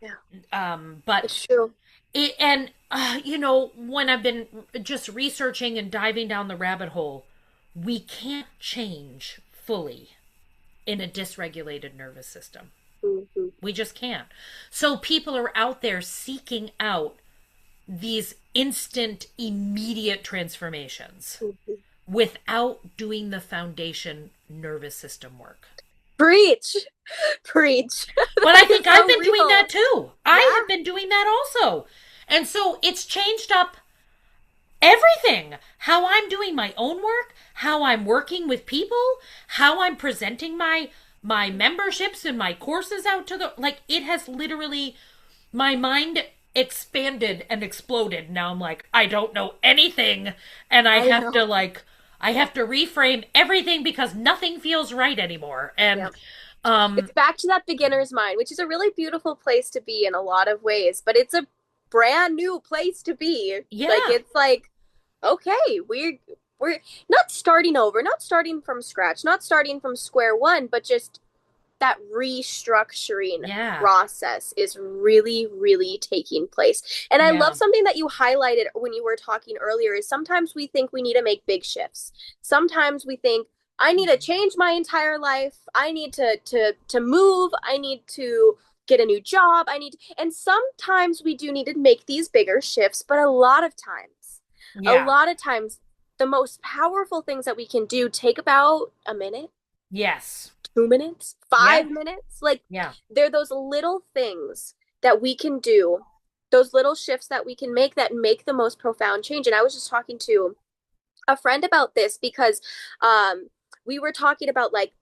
Yeah. But It's true. when I've been just researching and diving down the rabbit hole, we can't change fully in a dysregulated nervous system. Mm-hmm. We just can't. So people are out there seeking out these instant, immediate transformations Mm-hmm. without doing the foundation nervous system work. Preach. Preach. But I That is think I've so been doing that real. too. I Yeah. have been doing that also. And so it's changed up everything. How I'm doing my own work, how I'm working with people, how I'm presenting my memberships and my courses out to the like it has literally my mind expanded and exploded. Now I'm like, I don't know anything and I know. I have to reframe everything because nothing feels right anymore. Yeah. And It's back to that beginner's mind, which is a really beautiful place to be in a lot of ways, but it's a brand new place to be. Like yeah. it's like, okay, we're not starting over, not starting from scratch, not starting from square one, but just that restructuring Yeah. process is really, really taking place. And I love Yeah. something that you highlighted when you were talking earlier is sometimes we think we need to make big shifts. Sometimes we think I need to change my entire life. I need to move. I need to get a new job. And sometimes we do need to make these bigger shifts, but a Yeah. lot of times the most powerful things that we can do take about a minute, Yes. 2 minutes, Yeah. 5 minutes. Like Yeah. they're those little things that we can do, those little shifts that we can make that make the most profound change. And I was just talking to a friend about this because we were talking about like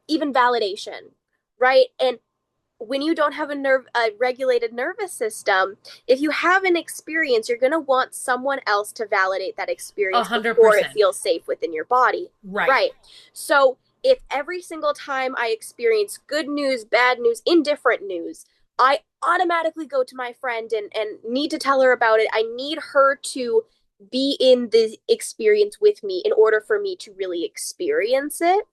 even validation, right? And when you don't have a regulated nervous system, if you have an experience, you're going to want someone else to validate that A experience hundred before it percent. feels safe within your body, Right. right? So if every single time I experience good news, bad news, indifferent news, I automatically go to my friend and need to tell her about it, I need her to be in the experience with me in order for me to really experience it.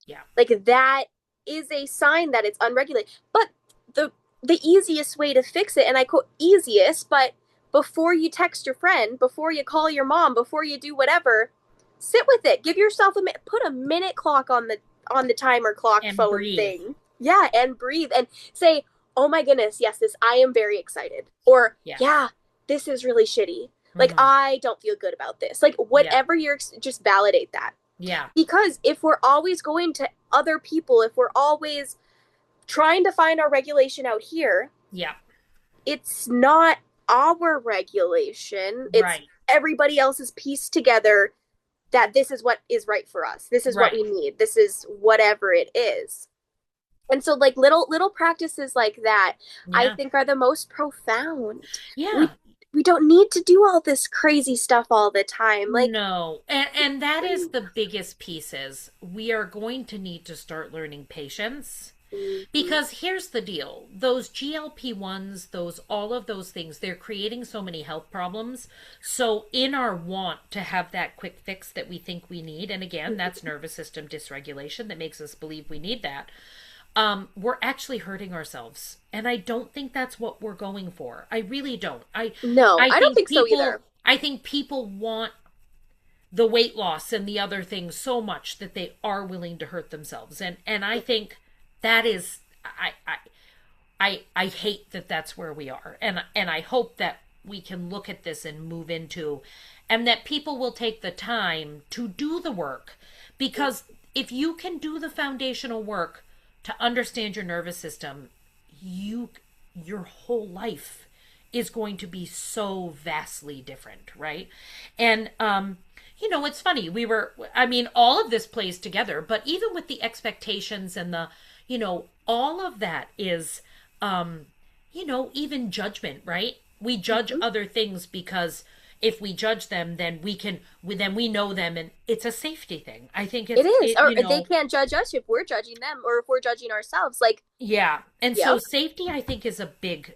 Yeah. Like that is a sign that it's unregulated. But the the easiest way to fix it, and I quote easiest, but before you text your friend, before you call your mom, before you do whatever, sit with it. Give yourself a minute, put a minute clock on the timer clock And phone breathe. thing. Yeah, and breathe and say, "Oh my goodness, yes, this I am very excited." Or, Yeah. "Yeah, this is really shitty. Like Mm-hmm. I don't feel good about this." Like Yeah. whatever you're just validate that. Yeah. Because if we're always going to other people, if we're always trying to find our regulation out here, Yeah. it's not our regulation. It's Right. everybody else's piece together that this is what is right for us. This is what Right. we need. This is whatever it is. And so like little practices like that I Yeah. think are the most profound. Yeah. We don't need to do all this crazy stuff all the time. Like No. And that is the biggest piece is we are going to need to start learning patience. mm-hmm. Because here's the deal. Those GLP-1s, those all of those things, they're creating so many health problems. So in our want to have that quick fix that we think we need, and again, that's nervous system dysregulation that makes us believe we need that. We're actually hurting ourselves. And I don't think that's what we're going for. I really don't. No, I don't think so either. I think people want the weight loss and the other things so much that they are willing to hurt themselves. And I think that is I hate that that's where we are. And I hope that we can look at this and move into and that people will take the time to do the work because if you can do the foundational work to understand your nervous system, you your whole life is going to be so vastly different, right? And it's funny. I mean, all of this plays together, but even with the expectations and all of that is, even judgment, right? We judge Mhm. other things because if we judge them, then then we know them, and it's a safety thing. I think It is. Or you they know, can't judge us if we're judging them or if we're judging ourselves. Like, yeah. And so yep. safety, I think, is a big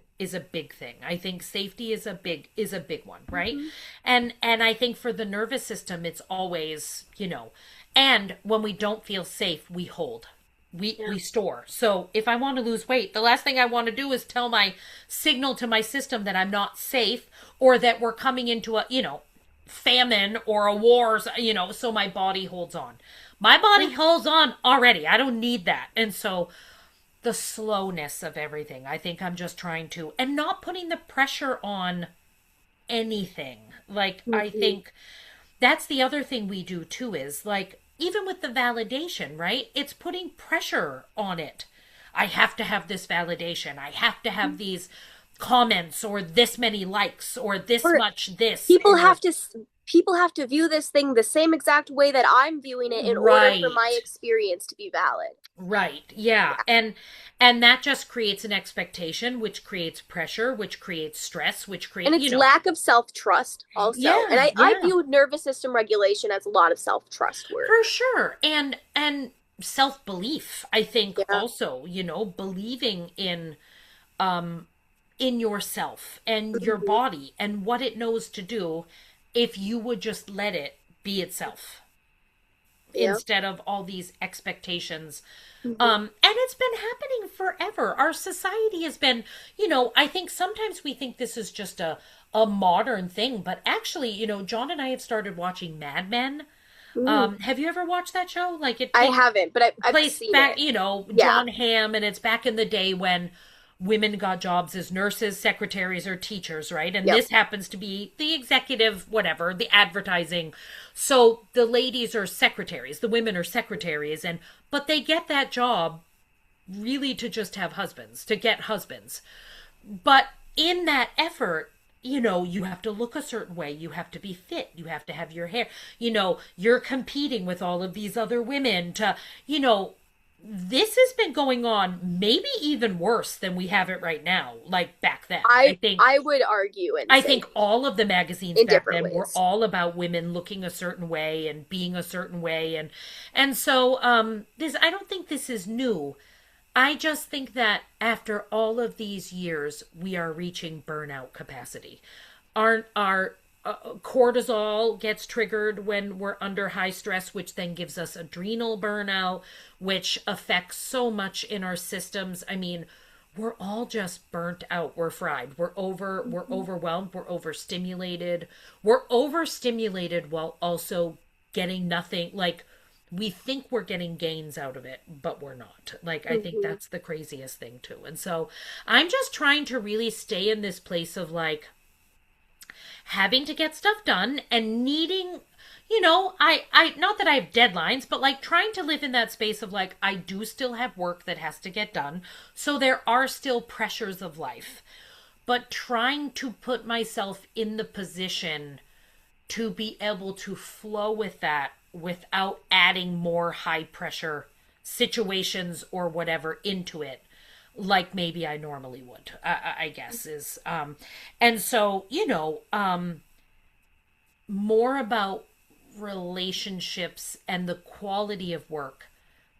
thing. I think safety is a big one, right? Hmm. And I think for the nervous system, it's always, and when we don't feel safe, we hold. Yeah. We store. So if I want to lose weight, the last thing I want to do is tell my signal to my system that I'm not safe or that we're coming into a, famine or a war, so my body holds on. My Yeah. body holds on already. I don't need that. And so the slowness of everything. I think I'm just trying to, and not putting the pressure on anything. Like, I Hmm. think that's the other thing we do too is like, even with the validation, right? It's putting pressure on it. I have to have this validation. I have to have these comments or this many likes or this Or much this people or have to people have to view this thing the same exact way that I'm viewing it in order for my right. experience to be valid. Right. Yeah. Yeah. And that just creates an expectation, which creates pressure, which creates stress, which And create, it's lack of self-trust also. And yeah, I yeah, view nervous system regulation as a lot of self-trust for work. sure. And self-belief, I think Yeah. also, believing in yourself and your Hmm. body and what it knows to do if you would just let it be itself Yeah. instead of all these expectations. Hmm. And it's been happening forever. Our society has been, I think sometimes we think this is just a modern thing, but actually, John and I have started watching Mad Men. Mm. Have you ever watched that show? Like it I takes haven't, but I've place seen back, it. Yeah. John Hamm, and it's back in the day when women got jobs as nurses, secretaries, or teachers, right? And Yep. this happens to be the executive, whatever, the advertising. So the ladies are secretaries, the women are secretaries, but they get that job really to just have husbands, to get husbands. But in that effort, you have to look a certain way. You have to be fit. You have to have your hair. You're competing with all of these other women to, this has been going on maybe even worse than we have it right now, like back then. I think I would argue and I say think all of the magazines in back different then were ways. all about women looking a certain way and being a certain way and so this I don't think this is new. I just think that after all of these years, we are reaching burnout capacity. Our cortisol gets triggered when we're under high stress, which then gives us adrenal burnout, which affects so much in our systems. I mean, we're all just burnt out. We're fried. We're Mhm. overwhelmed. We're overstimulated. We're overstimulated while also getting nothing. Like, we think we're getting gains out of it, but we're not. Like, I think Mhm. that's the craziest thing too. And so I'm just trying to really stay in this place of like having to get stuff done and needing, I not that I have deadlines, but like trying to live in that space of like I do still have work that has to get done. So there are still pressures of life, but trying to put myself in the position to be able to flow with that without adding more high pressure situations or whatever into it like maybe I normally would. I guess is and so more about relationships and the quality of work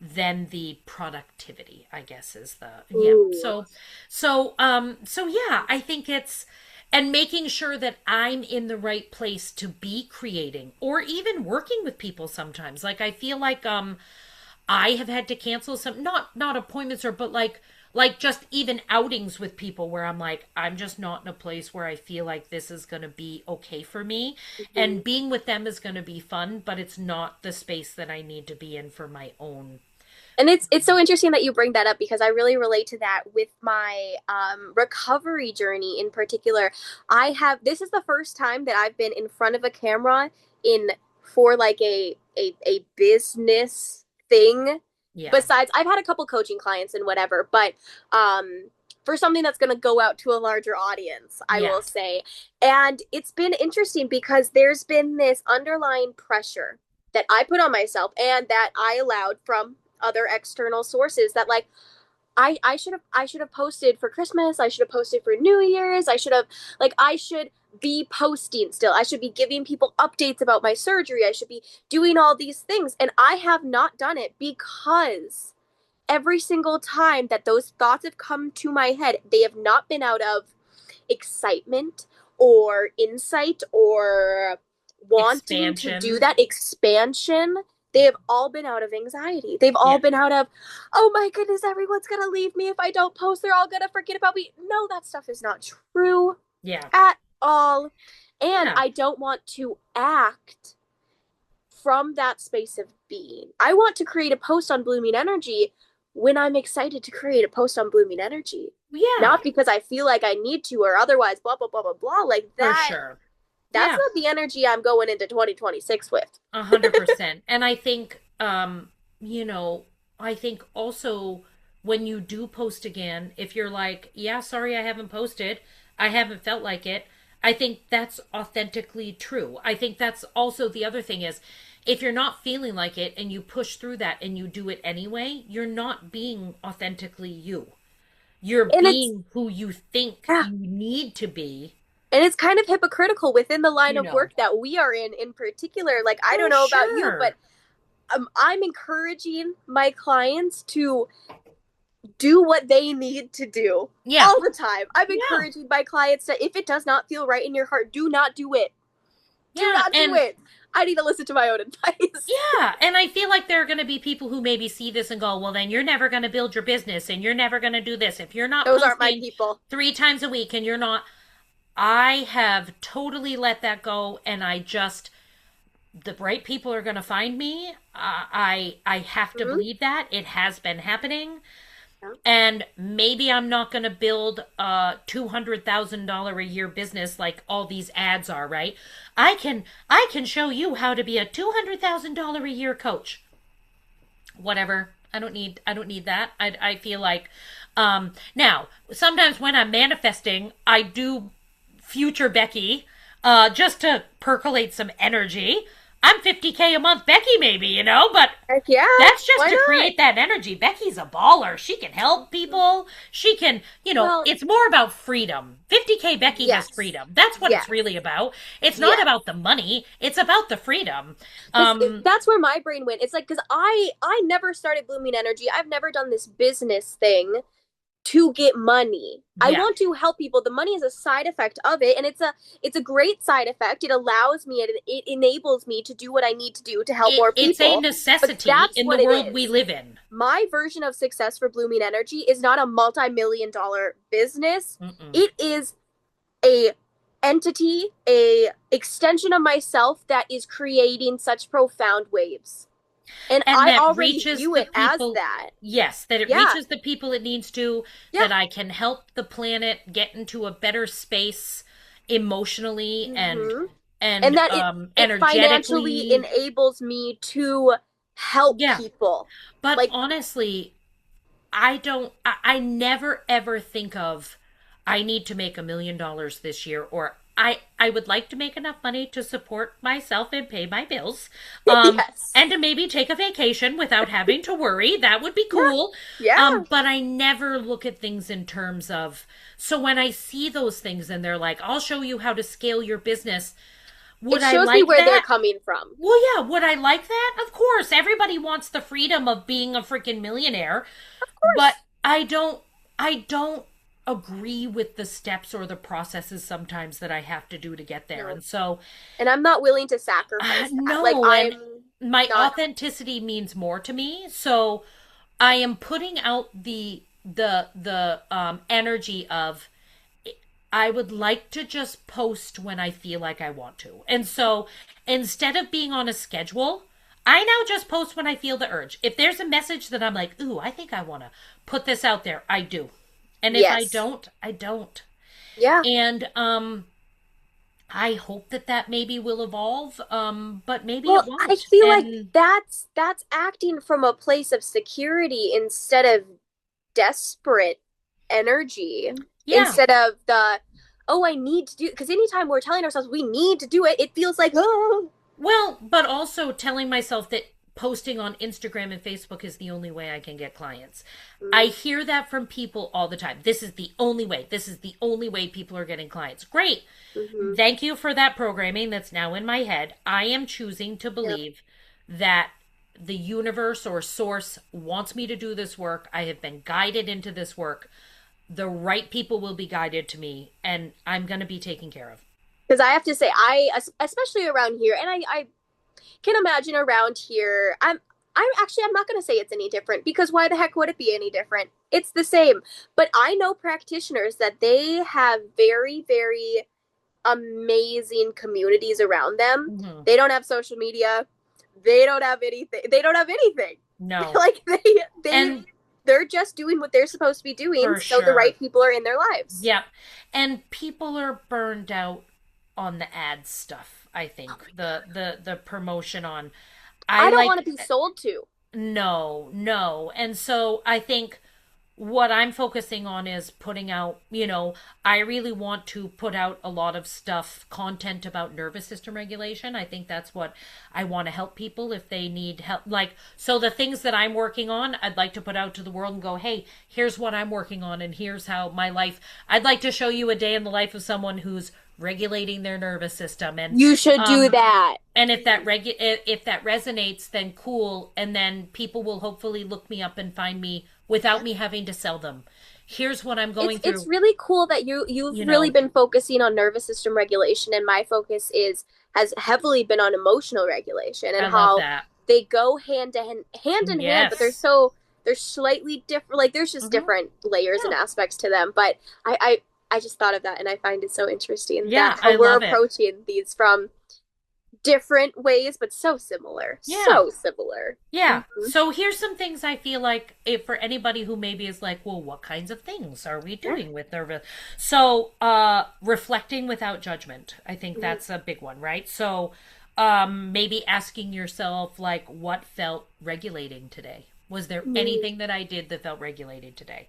than the productivity, I guess is the yeah. Ooh. So yeah, I think it's and making sure that I'm in the right place to be creating or even working with people sometimes. Like I feel like I have had to cancel some not appointments or but like just even outings with people where I'm like I'm just not in a place where I feel like this is going to be okay for me Mhm. and being with them is going to be fun, but it's not the space that I need to be in for my own. And it's so interesting that you bring that up because I really relate to that with my recovery journey in particular. I have this is the first time that I've been in front of a camera in for like a business thing Yeah. besides I've had a couple coaching clients and whatever, but for something that's going to go out to a larger audience, I Yeah. will say. And it's been interesting because there's been this underlying pressure that I put on myself and that I allowed from other external sources that like I should have posted for Christmas. I should have posted for New Year's. I should be posting still. I should be giving people updates about my surgery. I should be doing all these things. And I have not done it because every single time that those thoughts have come to my head, they have not been out of excitement or insight or wanting to do Expansion. that expansion. They have all been out of anxiety. They've all Yeah. been out of, oh my goodness, everyone's going to leave me if I don't post. They're all going to forget about me. No, that stuff is not true Yeah. at all. And Yeah. I don't want to act from that space of being. I want to create a post on Blooming Energy when I'm excited to create a post on Blooming Energy. Yeah. Not because I feel like I need to or otherwise blah blah blah blah blah. Like For that sure. that's Yeah. not the energy I'm going into 2026 with. 100%. And I think, you know, I think also when you do post again, if you're like, yeah, sorry, I haven't posted, I haven't felt like it, I think that's authentically true. I think that's also the other thing is if you're not feeling like it and you push through that and you do it anyway, you're not being authentically you. You're And it's being who you think yeah, you need to be, and it's kind of hypocritical within the line you of know. work that we are in particular. Like I don't For know about you, but sure. I'm encouraging my clients to do what they need to do Yeah. all the time. I'm Yeah. encouraging my clients to, if it does not feel right in your heart, do not do it. Do Yeah. not do And it. I need to listen to my own advice. yeah, and I feel like there are going to be people who maybe see this and go, well, then you're never going to build your business and you're never going to do this. If you're not Those aren't my posting people. 3 times a week and you're not, I have totally let that go. And I just, the right people are going to find me. I have to Mm-hmm. believe that. It has been happening. Yeah. And maybe I'm not going to build a $200,000 a year business like all these ads are, right? I can show you how to be a $200,000 a year coach. Whatever. I don't need that. I feel like now sometimes when I'm manifesting, I do future Becky just to percolate some energy. I'm 50K a month Becky maybe, but Heck yeah. that's just Why to not? create that energy. Becky's a baller. She can help people. She can, Well, it's more about freedom. 50K Becky has yes. freedom. That's what it's Yes. really about. It's not Yes. about the money. It's about the freedom. Because Um, that's where my brain went. It's like, because I never started Blooming Energy. I've never done this business thing to get money. I yeah. want to help people. The money is a side effect of it, and it's a great side effect. It allows me, it enables me to do what I need to do to help more It's a people. But necessity that's in the what it world we is. live in. My version of success for Blooming Energy is not a multi-million dollar business. Mm-mm. It is a entity, a extension of myself that is creating such profound waves. And And I that already reaches view the it as people, that. yes, that it Yeah. reaches the people it needs to, Yeah. that I can help the planet get into a better space emotionally and Mm-hmm. And and that um it financially energetically. enables me to help Yeah. people. But Like, honestly, I never ever think of I need to make $1 million this year, or I would like to make enough money to support myself and pay my bills. yes. And to maybe take a vacation without having to worry. That would be Yeah. cool. Yeah. But I never look at things in terms of, so when I see those things and they're like, I'll show you how to scale your business, It would I shows me like where they're that? coming from. Well, yeah, would I like that? Of course. Everybody wants the freedom of being a freaking millionaire, Of but course. I don't agree with the steps or the processes sometimes that I have to do to get there. No. And so, And I'm not willing to sacrifice that. Like, no, and I'm my not. authenticity means more to me. So, I am putting out the energy of I would like to just post when I feel like I want to. And so instead of being on a schedule, I now just post when I feel the urge. If there's a message that I'm like, ooh, I think I want to put this out there, I do. And if I Yes. don't, I don't. Yeah. And I hope that that maybe will evolve, but maybe it Well, I won't. feel like And that's acting from a place of security instead of desperate energy. yeah, Instead of the, oh, I need to do, because anytime we're telling ourselves we need to do it, it feels like, oh. well, but also telling myself that posting on Instagram and Facebook is the only way I can get clients. I Mm, hear that from people all the time. This is the only way. This is the only way people are getting clients. Great. mm-hmm. Thank you for that programming that's now in my head. I am choosing to Yeah. believe that the universe or source wants me to do this work. I have been guided into this work. The right people will be guided to me, and I'm going to be taken care of. Because I have to say, especially around here, and I can imagine around here, I'm not going to say it's any different because why the heck would it be any different? It's the same. But I know practitioners that they have very, very amazing communities around them. Mm-hmm. They don't have social media. They don't have anything. They don't have anything. No. Like they And they're just doing what they're supposed to be doing, for so the sure. right people are in their lives. Yep. And people are burned out on the ad stuff, I Oh think. my The promotion on God. I I don't want like to be sold to. no, no. And so I think what I'm focusing on is putting out, I really want to put out a lot of stuff, content about nervous system regulation. I think that's what I want to help people if they need help. Like, so the things that I'm working on, I'd like to put out to the world and go, hey, here's what I'm working on, and here's how my life. I'd like to show you a day in the life of someone who's regulating their nervous system. You should do Um, that. and if that resonates, then cool. And then people will hopefully look me up and find me without me having to sell them. Here's what I'm It's going it's through. really cool that you've You really know, been focusing on nervous system regulation, and my focus is has heavily been on emotional regulation and I love how that. they go hand in hand, but Yes. they're slightly different. Like there's just Mm-hmm. different layers and Yeah. aspects to them. But I just thought of that, and I find it so interesting that Yeah. how I we're love it. approaching these from different ways, but so similar, Yeah. so similar. Yeah. Mm-hmm. So here's some things I feel like if for anybody who maybe is like, well, what kinds of things are we Yeah. doing with nervous? So, reflecting without judgment. I think Mm-hmm. that's a big one, right? So, maybe asking yourself like, what felt regulating today? Was there Mm-hmm. anything that I did that felt regulated today?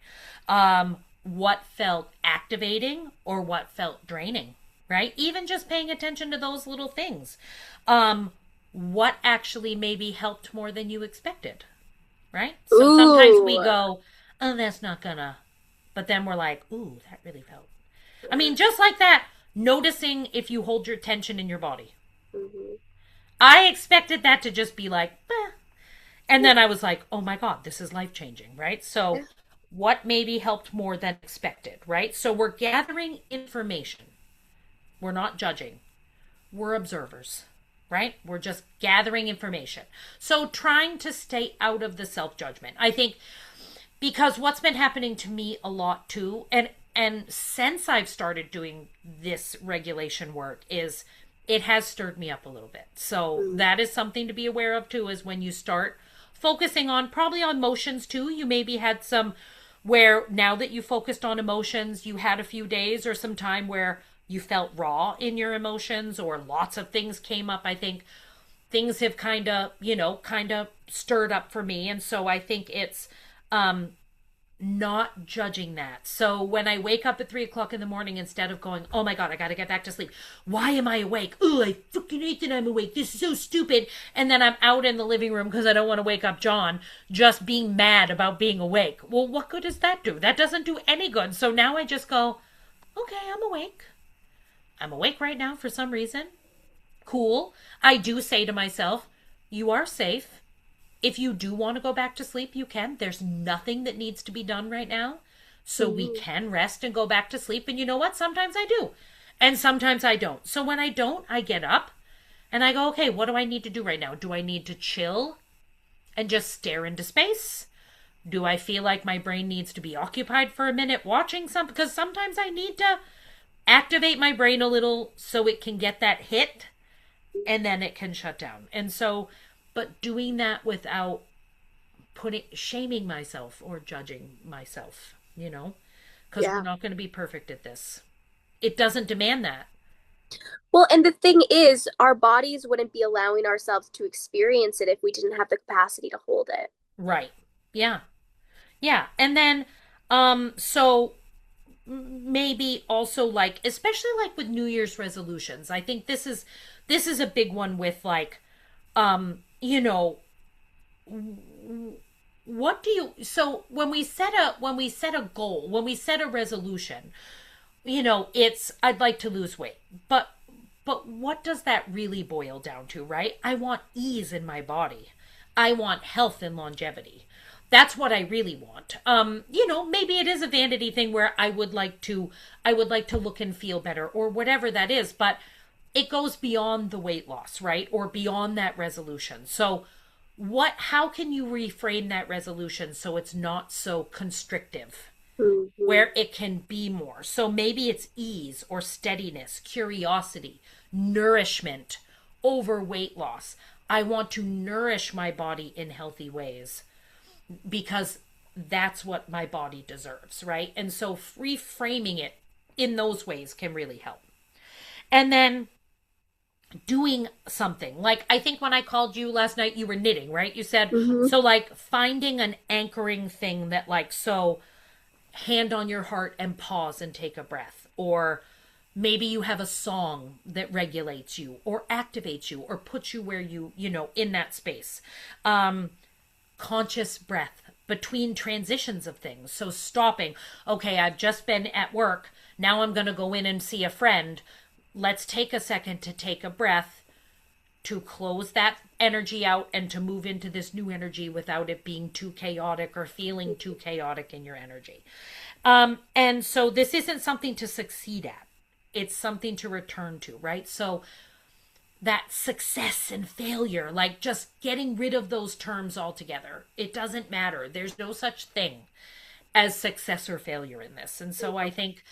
What felt activating or what felt draining? Right? Even just paying attention to those little things. Um, what actually maybe helped more than you expected, right? So sometimes we Ooh. go, oh, that's not gonna. But then we're like, ooh, that really felt. I Yeah. mean, just like that, noticing if you hold your tension in your body. Mm-hmm. I expected that to just be like, eh. And Yeah. then I was like, oh my God, this is life changing, right? So, Yeah. what maybe helped more than expected, right? So, we're gathering information. We're not judging. We're observers, right? We're just gathering information. So trying to stay out of the self judgment. I think because what's been happening to me a lot too, and since I've started doing this regulation work is it has stirred me up a little bit. So Mm-hmm. that is something to be aware of too is when you start focusing on probably on emotions too. You maybe had some where now that you focused on emotions, you had a few days or some time where you felt raw in your emotions or lots of things came up. I think things have kind of stirred up for me. And so I think it's um, not judging that. So when I wake up at 3 o'clock in the morning, instead of going, oh my God, I got to get back to sleep. Why am I awake? Oh, I fucking hate that I'm awake. This is so stupid. And then I'm out in the living room because I don't want to wake up John, just being mad about being awake. Well, what good does that do? That doesn't do any good. So now I just go, okay, I'm awake. I'm awake right now for some reason. Cool. I do say to myself, you are safe. If you do want to go back to sleep, you can. There's nothing that needs to be done right now. So we Mm-hmm. can rest and go back to sleep. And you know what? Sometimes I do. And sometimes I don't. So when I don't, I get up and I go, okay, what do I need to do right now? Do I need to chill and just stare into space? Do I feel like my brain needs to be occupied for a minute watching something? Because sometimes I need to activate my brain a little so it can get that hit and then it can shut down. And so, but doing that without putting shaming myself or judging myself, because we're Yeah. not going to be perfect at this. It doesn't demand that. Well, and the thing is, our bodies wouldn't be allowing ourselves to experience it if we didn't have the capacity to hold it. Right. Yeah. Yeah. And then so maybe also like especially like with New Year's resolutions. I think this is a big one with like you know what do you so when we set a goal, when we set a resolution, it's I'd like to lose weight. But what does that really boil down to, right? I want ease in my body. I want health and longevity. That's what I really want. Maybe it is a vanity thing where I would like to look and feel better or whatever that is, but it goes beyond the weight loss, right? Or beyond that resolution. So how can you reframe that resolution so it's not so constrictive? Hmm. Where it can be more. So maybe it's ease or steadiness, curiosity, nourishment over weight loss. I want to nourish my body in healthy ways because that's what my body deserves, right? And so reframing it in those ways can really help. And then doing something. Like I think when I called you last night, you were knitting, right? You said, Hmm. so like finding an anchoring thing that like, so hand on your heart and pause and take a breath. Or maybe you have a song that regulates you or activates you or puts you where in that space. Conscious breath between transitions of things. So stopping, okay, I've just been at work. Now I'm going to go in and see a friend. Let's take a second to take a breath, to close that energy out and to move into this new energy without it being too chaotic or feeling too chaotic in your energy. And so this isn't something to succeed at. It's something to return to, right? So that success and failure, like just getting rid of those terms altogether. It doesn't matter. There's no such thing as success or failure in this. And so I think,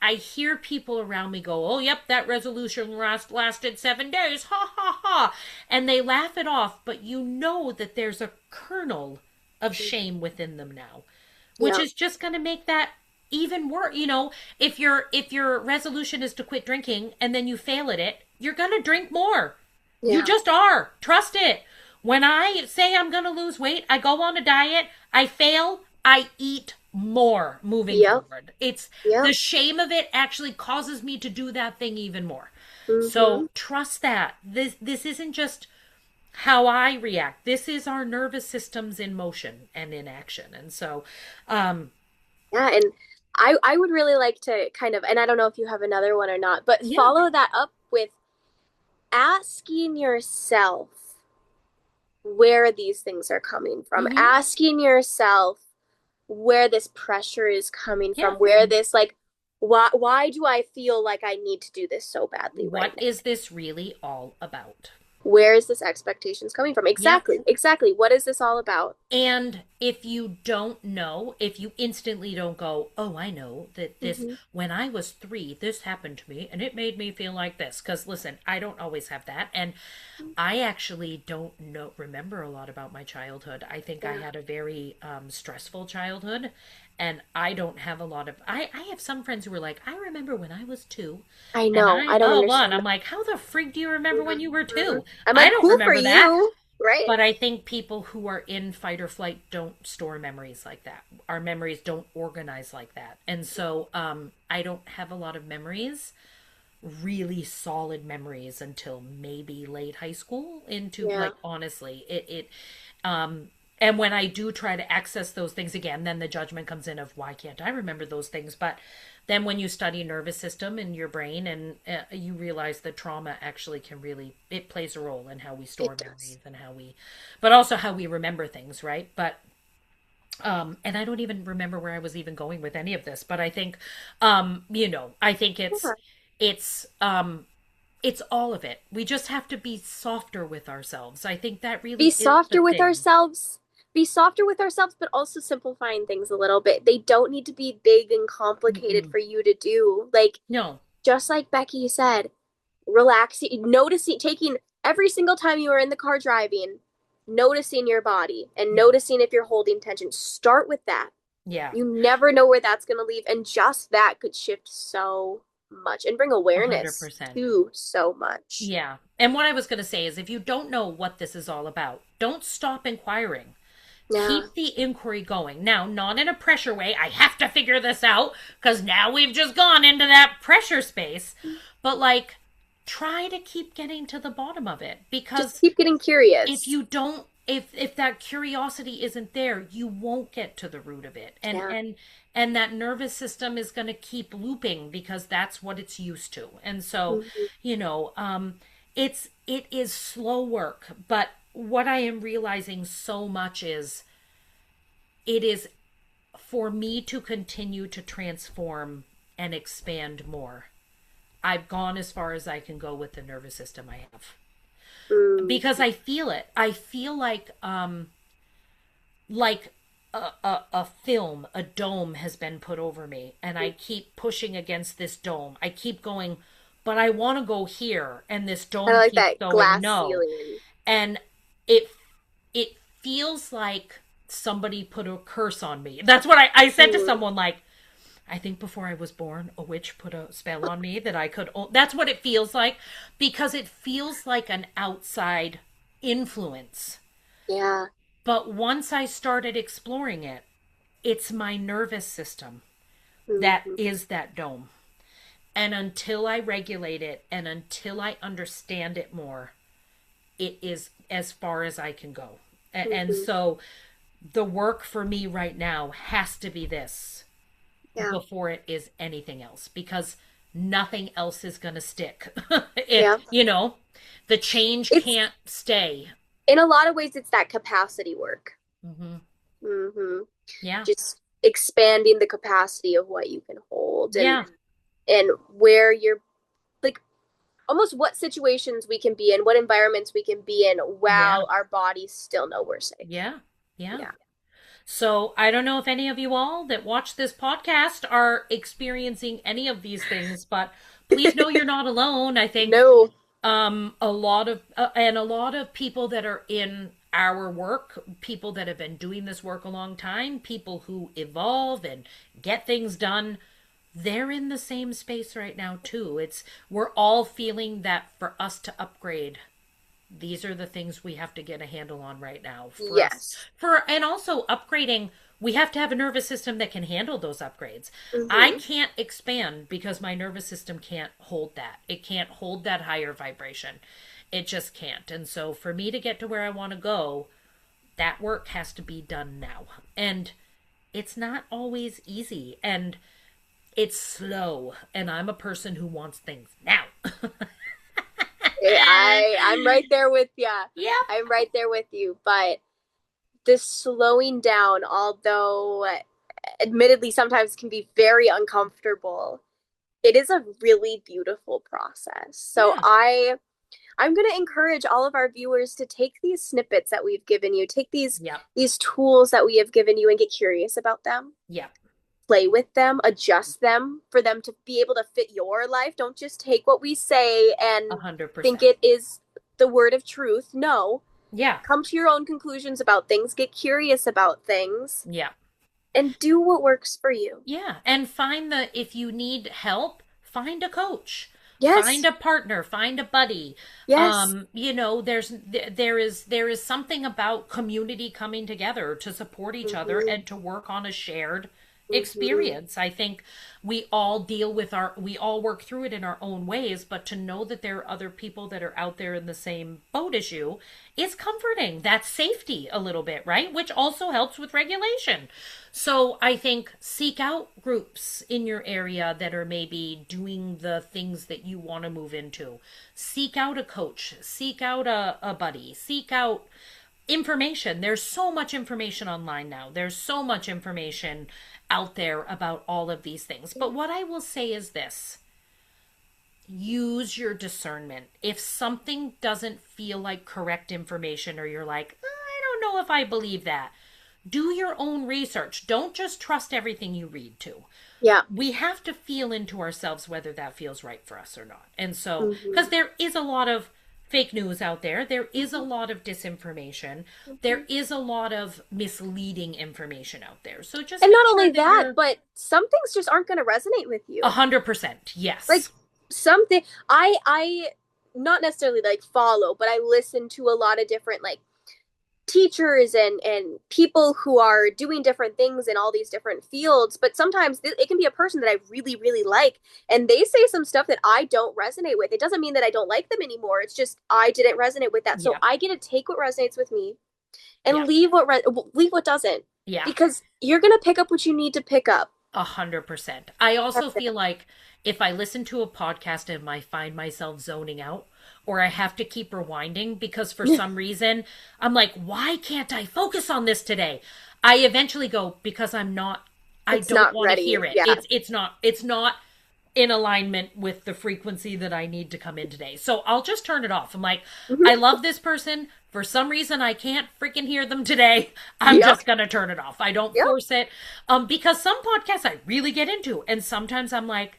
I hear people around me go, "Oh, yep, that resolution lasted 7 days, ha ha ha," and they laugh it off. But you know that there's a kernel of shame within them now, which Yeah. is just going to make that even worse. If your resolution is to quit drinking and then you fail at it, you're going to drink more. You Yeah. just are. Trust it. When I say I'm going to lose weight, I go on a diet, I fail, I eat more moving Yep. forward. It's Yep. the shame of it actually causes me to do that thing even more. Hmm. So trust that. This isn't just how I react. This is our nervous systems in motion and in action. And so um Yeah, and I would really like to kind of, and I don't know if you have another one or not, but yeah. follow that up with asking yourself where these things are coming from, Mhm. asking yourself where this pressure is coming Yeah. from, where this like why do I feel like I need to do this so badly right What now? is this really all about? Where is this expectations coming from? Yeah. Exactly. Exactly. What is this all about? And if you don't know, if you instantly don't go, "Oh, I know that this, Hmm. when I was 3, this happened to me and it made me feel like this." Because listen, I don't always have that. And I actually don't remember a lot about my childhood. I think I Yeah. had a very stressful childhood. And I don't have a lot of. I have some friends who were like, "I remember when I was 2, I and know. I I don't blah blah." And understand I'm that. like, "How the frig do you remember when you were Mhm. 2?" I'm I like, don't cool for remember that. you, right? But I think people who are in fight or flight don't store memories like that. Our memories don't organize like that. And so I don't have a lot of memories, really solid memories, until maybe late high school into Yeah. like honestly and when I do try to access those things again, then the judgment comes in of why can't I remember those things? But then when you study nervous system in your brain, and you realize that trauma actually can really, it plays a role in how we store It does. memories and but also how we remember things, right? But and I don't even remember where I was even going with any of this, but I think I think Yeah. it's it's all of it. We just have to be softer with ourselves. I think that Be really is the softer with thing. ourselves. Be softer with ourselves, but also simplifying things a little bit. They don't need to be big and complicated Mm-mm. for you to do. Like, No. just like Becky said, relaxing, noticing, taking every single time you are in the car driving, noticing your body and Yeah. noticing if you're holding tension. Start with that. Yeah. You never know where that's going to leave. And just that could shift so. much and bring A hundred awareness percent. to so much. Yeah. And what I was going to say is if you don't know what this is all about, don't stop inquiring. Yeah. Keep the inquiry going. Now, not in a pressure way. I have to figure this out because now we've just gone into that pressure space. But like, try to keep getting to the bottom of it Just because keep getting if curious. you don't if that curiosity isn't there, you won't get to the root of it. And Yeah. that nervous system is going to keep looping because that's what it's used to. And so, Mhm. you know, it is slow work, but what I am realizing so much is it is for me to continue to transform and expand more. I've gone as far as I can go with the nervous system I have because Mhm. I feel it. I feel like a film, a dome has been put over me, and I keep pushing against this dome. I keep going, but I want to go here, and this Kind of dome like keeps that going glass no, ceiling. and it it feels like somebody put a curse on me. That's what I said to Mm. someone like. I think before I was born, a witch put a spell on me that I could. That's what it feels like because it feels like an outside influence. Yeah. But once I started exploring it, it's my nervous system that Mhm. is that dome. And until I regulate it and until I understand it more, it is as far as I can go. And Mhm. so the work for me right now has to be this Yeah. before it is anything else because nothing else is going to stick. Yeah. The change It's can't stay. in a lot of ways it's that capacity work. Mm-hmm. Hmm. Yeah. Just expanding the capacity of what you can hold Yeah. and where you're like almost what situations we can be in, what environments we can be in Yeah. while our bodies still know we're safe. Yeah. Yeah. Yeah. So I don't know if any of you all that watch this podcast are experiencing any of these things, but please know you're not alone. I think No. a lot of people that are in our work, people that have been doing this work a long time, people who evolve and get things done, they're in the same space right now too. It's we're all feeling that for us to upgrade, these are the things we have to get a handle on right now for us Yes. and also upgrading, we have to have a nervous system that can handle those upgrades. I Hmm. can't expand because my nervous system can't hold that. It can't hold that higher vibration. It just can't. And so for me to get to where I want to go, that work has to be done now. And it's not always easy and it's slow, and I'm a person who wants things now. I'm right there with you. Yep. I'm right there with you. But this slowing down, although admittedly sometimes can be very uncomfortable, it is a really beautiful process. So Yeah. I'm going to encourage all of our viewers to take these snippets that we've given you, take Yep. these tools that we have given you and get curious about them. Yep. Play with them, adjust them for them to be able to fit your life. Don't just take what we say A and hundred think percent. it is the word of truth. No, Yeah. come to your own conclusions about things, get curious about things, Yeah. and do what works for you. Yeah. And find if you need help, find a coach, find Yes, a partner, find a buddy. yes. There is something about community coming together to support each other Mm-hmm. and to work on a shared Mm-hmm. experience. I think we all work through it in our own ways, but to know that there are other people that are out there in the same boat as you is comforting. That's safety a little bit, right? Which also helps with regulation. So I think seek out groups in your area that are maybe doing the things that you want to move into. Seek out a coach, seek out a buddy, seek out information. There's so much information online now. There's so much information out there about all of these things. But what I will say is this: use your discernment. If something doesn't feel like correct information, or you're like, I don't know if I believe that, do your own research. Don't just trust everything you read too. Yeah. We have to feel into ourselves whether that feels right for us or not. And so, because Mm-hmm. there is a lot of fake news out there. There is a lot of disinformation. There Mhm. is a lot of misleading information out there. So just And make not sure only that that, you're but some things just aren't going to resonate with you. 100%. Like Yes. something I not necessarily like follow, but I listen to a lot of different like teachers and people who are doing different things in all these different fields, but sometimes it can be a person that I really like, and they say some stuff that I don't resonate with. It doesn't mean that I don't like them anymore. It's just I didn't resonate with that. So Yeah. I get to take what resonates with me and Yeah. leave what doesn't, Yeah. because you're going to pick up what you need to pick up. 100%. I also That's it. feel like if I listen to a podcast and I find myself zoning out, or I have to keep rewinding because for some reason I'm like, why can't I focus on this today? I eventually go, because I It's don't not want to hear ready. it. Yeah. It's not in alignment with the frequency that I need to come in today. So I'll just turn it off. I'm like, I Hmm. love this person. For some reason, I can't freaking hear them today. I'm Yep. just going to turn it off. I don't Yep. force it. Because some podcasts I really get into. And sometimes I'm like,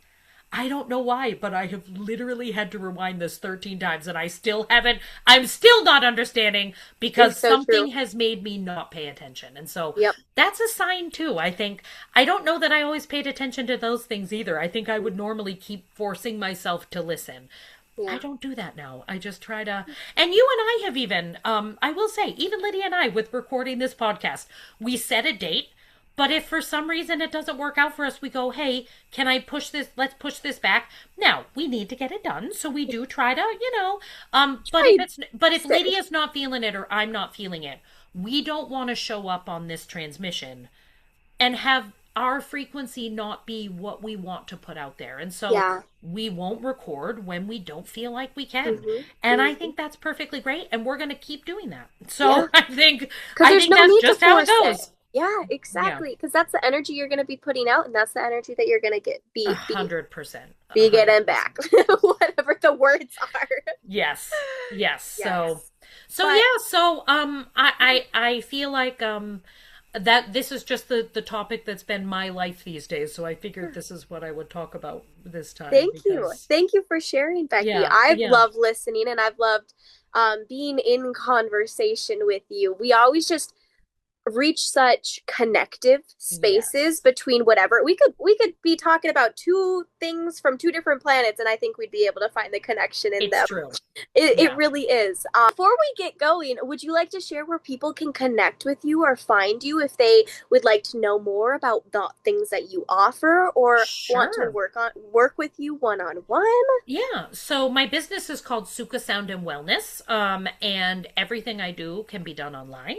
I don't know why, but I have literally had to rewind this 13 times and I'm still not understanding because It's so something true. has made me not pay attention. And so Yep. that's a sign too. I think I don't know that I always paid attention to those things either. I think I would normally keep forcing myself to listen. I Yeah. don't do that now. I just try to, and you and I have even, I will say, even Lydia and I, with recording this podcast, we set a date. But if for some reason it doesn't work out for us, we go, hey, can I push this? Let's push this back. Now we need to get it done, so we do try to, Try but if stay. Lydia's not feeling it or I'm not feeling it, we don't want to show up on this transmission and have our frequency not be what we want to put out there. And so Yeah. we won't record when we don't feel like we can. Hmm. And I Hmm. think that's perfectly great and we're going to keep doing that. Yeah. So I think Because I there's think no that's need to just how it force it. goes. Yeah, Yeah. exactly. Because that's the energy you're going to be putting out, and that's the energy that you're going to get A be hundred percent. A be hundred getting percent. back, whatever the words are. Yes. Yes. So Yes, so but yeah, so I feel like that this is just the topic that's been my life these days. So I figured this is what I would talk about this time because thank you for sharing, Becky. yeah, I've yeah. loved listening, and I've loved being in conversation with you. We always just reach such connective spaces Yes. between whatever we could be talking about two things from two different planets, and I think we'd be able to find the connection in It's them. true. It Yeah. really is. Before we get going, would you like to share where people can connect with you or find you if they would like to know more about the things that you offer or want to Sure. work with you one on one? Yeah. So my business is called Suka Sound and Wellness, and everything I do can be done online.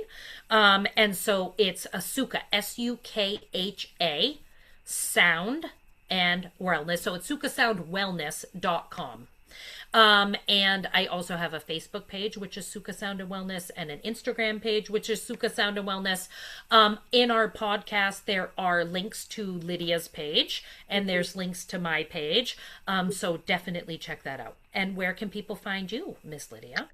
And so it's a Suka, Sukha, sound and wellness. So it's sukasoundwellness.com. And I also have a Facebook page, which is Suka Sound and Wellness, and an Instagram page, which is Suka Sound and Wellness. In our podcast, there are links to Lydia's page, and Mhm. there's links to my page. So definitely check that out. And where can people find you, Miss Lydia?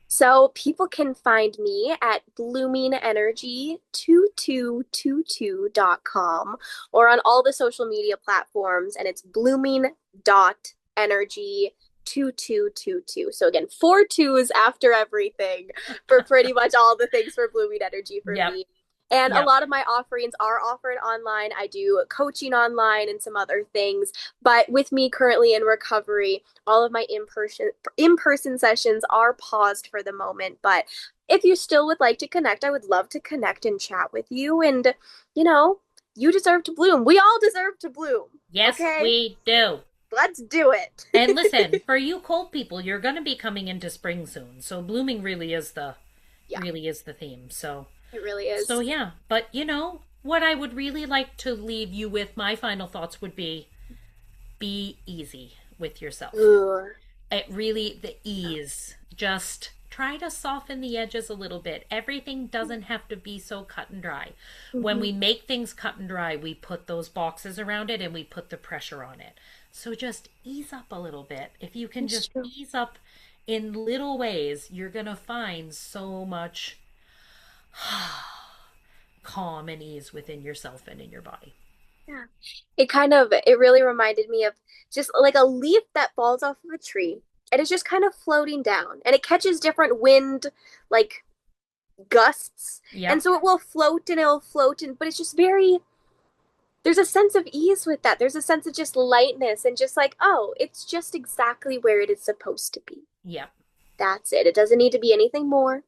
So people can find me at bloomingenergy2222.com or on all the social media platforms, and it's blooming.energy2222. So again, four twos after everything for pretty much all the things for Blooming Energy for Yep. me. And a Yep. lot of my offerings are offered online. I do coaching online and some other things. But with me currently in recovery, all of my in person sessions are paused for the moment. But if you still would like to connect, I would love to connect and chat with you. And you know, you deserve to bloom. We all deserve to bloom. Yes, Okay, we do. let's do And it. listen, for you cold people, you're going to be coming into spring soon. So blooming Yeah, really is the theme. So it really so is. yeah, but what I would really like to leave you with, my final thoughts would be easy with yourself. Ooh. It really, the ease. Just try to soften the edges a little bit. Everything doesn't have to be so cut and dry. When Mm-hmm. we make things cut and dry, we put those boxes around it and we put the pressure on it. So just ease up a little bit. If you can It's just true. ease up in little ways, you're going to find so much calm and ease within yourself and in your body. Yeah. It really reminded me of just like a leaf that falls off of a tree. and it's just kind of floating down, and it catches different wind, like gusts, and Yep. so it will float and it will float, and but it's just very, there's a sense of ease with that. There's a sense of just lightness and just like, oh, it's just exactly where it is supposed to be. Yep. That's it. It doesn't need to be anything more.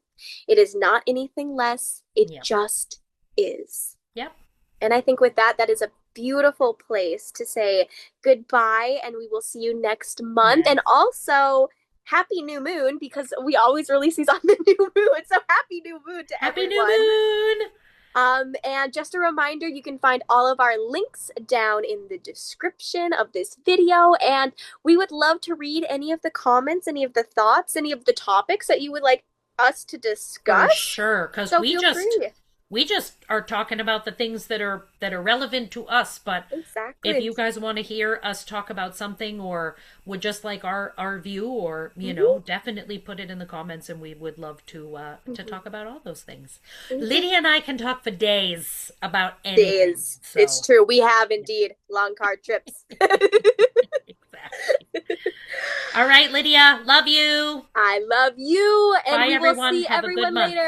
It is not anything less. It Yep. just is. Yep. And I think with that, that is a beautiful place to say goodbye, and we will see you next month. Yes. And also, happy new moon, because we always release these on the new moon. So happy new moon to Happy new everyone. moon. And just a reminder, you can find all of our links down in the description of this video. And we would love to read any of the comments, any of the thoughts, any of the topics that you would like us to For discuss. sure, because So feel free. we just are talking about the things that are relevant to us. But if Exactly. you guys want to hear us talk about something or would just like our view, or Mm-hmm. definitely put it in the comments, and we would love to Mm-hmm. talk about all those things. Mm-hmm. Lydia and I can talk for days about anything. Days. It's So true. We have yeah, indeed long car trips. exactly. All right, Lydia, love you. I love you, and Bye, we will everyone. see Have a good everyone month. later.